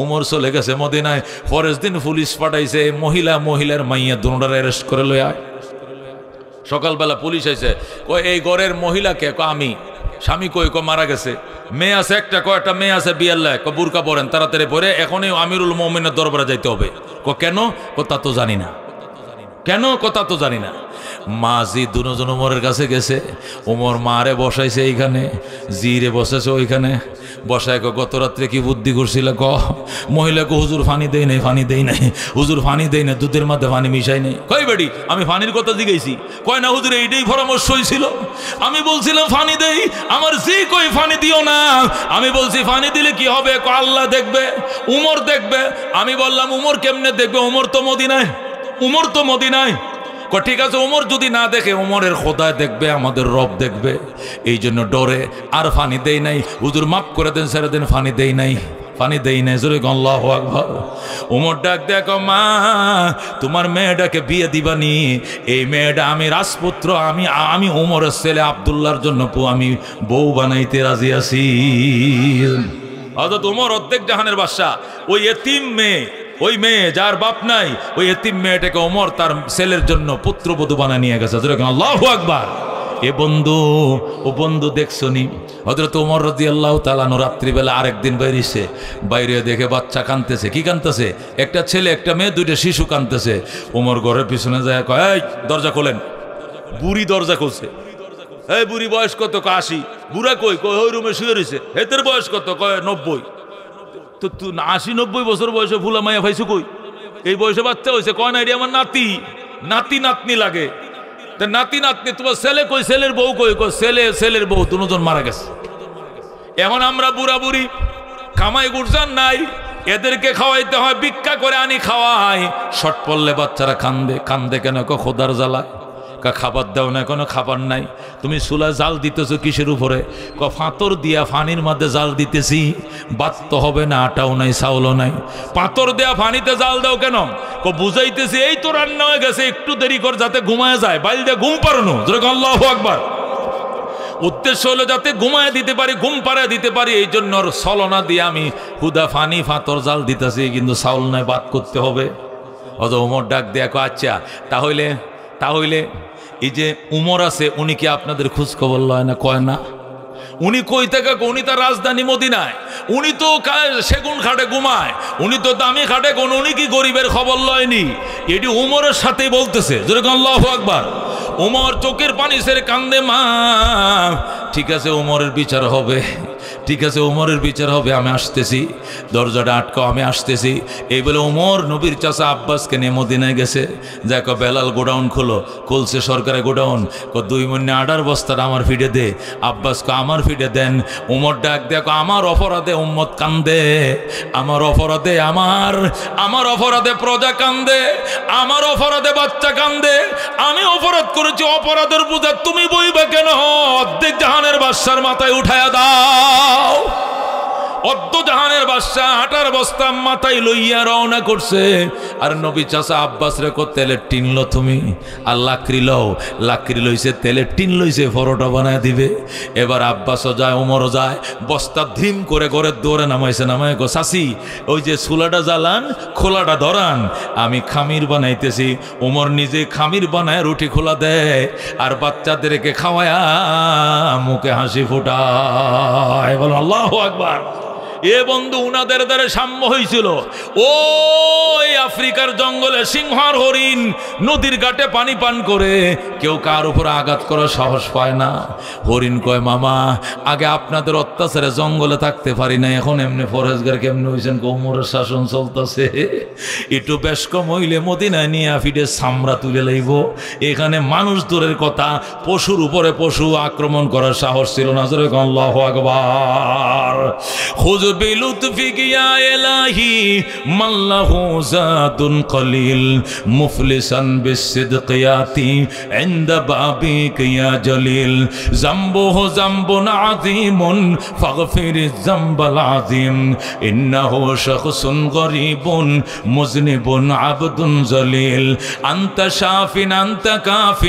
উমর চলে গেছে মদিনায়। পরের দিন পুলিশ পাঠাইছে, মহিলার মাইয়া দুটার অ্যারেস্ট করে লয়ে আয়। সকালবেলা পুলিশ আইছে, কয় এই ঘরের মহিলাকে? কয় আমি। স্বামী কই? কয় মারা গেছে। মেয়ে আছে একটা? কয় একটা মেয়ে আছে বিয়াল্লা। কয় বুরকা পরেন, তাড়াতাড়ি পরে এখনই আমিরুল মুমিনের দরবারে যাইতে হবে। কয় কেন? কয় তা তো জানি না। কেন? কথা তো জানি না। মা জি দুজন ওমরের কাছে গেছে। ওমর মারে বসাইছে এইখানে, জিরে বসেছে ওইখানে বসায়। গত রাত্রে কি বুদ্ধি করছিল? মহিলাকে, হুজুর ফানি দেই নাই, ফানি দেই নাই, হুজুর ফানি দেই না, দুধের মধ্যে ফানি মিশাই নেই। কই বেডি, আমি ফানির কথা জিগাইছি। কয় না হুজুর, এইটাই পরামর্শ হয়েছিল। আমি বলছিলাম ফানি দেই, আমার জি কই ফানি দিও না। আমি বলছি ফানি দিলে কি হবে? আল্লাহ দেখবে, উমর দেখবে। আমি বললাম উমর কেমনে দেখবে? উমর তো মদিনায়, উমর তো মদিনায়। ঠিক আছে, ওমর যদি না দেখে, ওমরের খোদা দেখবে, আমাদের রব দেখবে। এই জন্য ডরে আর ফানি দেই নাই। হুজুর মাফ করে দেন, ছেড়ে দেন, ফানি দেই নাই, ফানি দেই নাই। জোরে আল্লাহু আকবার। ওমর ডাক দেখো, মা তোমার মেয়েটাকে বিয়ে দিবানি? এই মেয়েটা আমি রাজপুত্র, আমি ওমরের ছেলে আব্দুল্লাহর জন্য আমি বউ বানাইতে রাজি আছি। হযরত ওমর অর্ধেক জাহানের বাদশা, ওই এতিম মেয়ে, ওই মেয়ে যার বাপ নাই, ওই এতিম মেয়েটাকে ওমর তার ছেলের জন্য পুত্রবধূ বানায় নিয়ে গেছে। আল্লাহু আকবার। এ বন্ধু, ও বন্ধু দেখছো নি? হযরত ওমর রাদিয়াল্লাহু তাআলা আনহু রাত্রিবেলা আরেকদিন বাইরেছে, বাইরে দেখে বাচ্চা কাঁদতেছে। কি কাঁদতেছে? একটা ছেলে, একটা মেয়ে, 2টা শিশু কাঁদতেছে। ওমর ঘরের পিছনে যায়, কয় এই দরজা খোলেন। বুড়ি দরজা খুলছে। এই বুড়ি বয়স কত? 80। বুড়া কই? কয় ওই রুমে শুয়ে রয়েছে। হেতের বয়স কত? কয় 90। তো 80-90 বছর বয়সে ভুলা মাইয়া ভাইছো কই? এই বয়সে বাচ্চা হয়েছে। কয় না, এটি আমার নাতি, নাতি নাতনি লাগে। তা নাতি নাতনি, তোমার ছেলে কই? ছেলের বউ কই? ছেলের বউ দুজন মারা গেছে। এখন আমরা বুড়া বুড়ি, কামাই গুরজান নাই, এদেরকে খাওয়াইতে হয়, ভিক্ষা করে আনি খাওয়াই। শর্ট পড়লে বাচ্চারা কান্দে। কান্দে কেন? খোদার জ্বালায়। খাবার দাও না, কোনো খাবার নাই। তুমি চুলা জাল দিতেছো কিসের উপরে? পাথর দিয়া ফানির মধ্যে জাল দিতেছি, ভাত তো হবে না, আটাও নাই, চাউলও নাই। পাথর দেয়া ফানিতে জাল দাও কেন? বুঝাইতেছি এই তো রান্না হয়ে গেছে, একটু দেরি কর যাতে ঘুমায় যায়, বাইল দিয়ে ঘুম পারানো। আল্লাহু আকবার। উদ্দেশ্য হলো যাতে ঘুমায় দিতে পারি, ঘুম পাড়ায় দিতে পারি, এই জন্য ছলনা দিয়ে আমি হুদা ফানি পাথর জাল দিতেছি, কিন্তু চাউল নাই, ভাত করতে হবে। অত উমর ডাক দেয়া কো আচ্ছা তাহলে এই যে উমর আছে, উনি কি আপনাদের খোঁজ খবর লয় না? কয় না। উনি কই থেকে? উনি তার রাজধানী মদিনায়, উনি তো সেগুন খাটে ঘুমায়, উনি তো দামি খাটে কোন, উনি কি গরিবের খবর লয়নি? এটি উমরের সাথেই বলতেছে। যেরকম আল্লাহু আকবার। উমর চোখের পানি ছেড়ে কান্দে, মা ঠিক আছে উমরের বিচার হবে, ঠিক আছে উমরের বিচার হবে, আমি আসতেছি, দরজাটা আটকাও, আমি আসতেছি। এই বলে উমর নবীর চাচা আব্বাসকে নিয়ে মদিনায় গেছে। দেখো বেলাল গোডাউন খুলছে সরকারের গোডাউন, 2 মণে আডার বস্তাটা আমার ফিডে দে। আব্বাসকে আমার ফিডে দেন। উমর ডাক দেখো, আমার অপরাধে উম্মত কান্দে, আমার অপরাধে আমার অপরাধে প্রজা কান্দে, আমার অপরাধে বাচ্চা কান্দে, আমি অপরাধ করেছি, অপরাধের বোঝা তুমি বইবে কেন? অর্ধেক জাহানের বাদশার মাথায় উঠায়া দাও। অর্ধ জাহানের বাদশাহ আটার বস্তা মাথায় লইয়া রওনা করছে। আর নবী চাচা আব্বাস রে তেলের টিন লো তুমি, আর লাকড়ি লইছে, তেলের টিন লইছে, পরোটা বানায় দিবে। এবার আব্বাসও যায়, উমরও যায়, বস্তা ধিম করে ঘরের দৌড়ে নামায় গো চাচি, ওই যে চুলাটা জ্বালান, খোলাটা ধরান, আমি খামির বানাইতেছি। উমর নিজে খামির বানায় রুটি খোলা দেয়, আর বাচ্চাদেরকে খাওয়ায়া মুখে হাসি ফোটায়। বল আল্লাহু আকবার। এ বন্ধু, উনাদের দ্বারা সাম্য হয়েছিল। ওই আফ্রিকার জঙ্গলে সিংহ আর হরিণ নদীর ঘাটে পানি পান করে, কেউ কার উপর আঘাত করার সাহস পায় না। হরিণ কয়, মামা আগে আপনাদের অত্যাচারে জঙ্গলে থাকতে পারি না, এখন এমনি ফরেজগার কেমনি হয়েছেন? উমরের শাসন চলতেছে, একটু বেশ কম হইলে মদিনায় নিয়ে ফিরে সামরা তুলে লইব। এখানে মানুষ দূরের কথা, পশুর উপরে পশু আক্রমণ করার সাহস ছিল না। আল্লাহু আকবার। بلطفك يا إلهي من له زاد قليل مفلسا بالصدق ياتي عند بابك يا جليل ذنبه ذنب عظيم فاغفر الذنب العظيم إنه شخص غريب مذنب عبد ذليل أنت شاف أنت كاف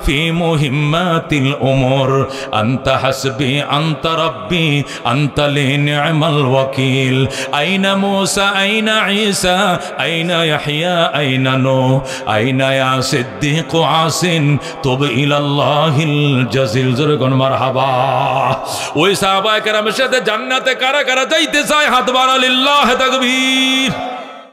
في مهمات الأمور أنت حسبي أنت ربي أنت لي نعم الوكيل أين موسى أين عيسى أين يحيى أين نوح أين يا صديق عاصٍ تب إلى الله الجزيل زرقون مرحبا ওই সাহাবায়ে কেরামের সাথে জান্নাতে কারা কারা যাইতে চায়? হাত বাড়া, লিল্লাহ তাকবীর।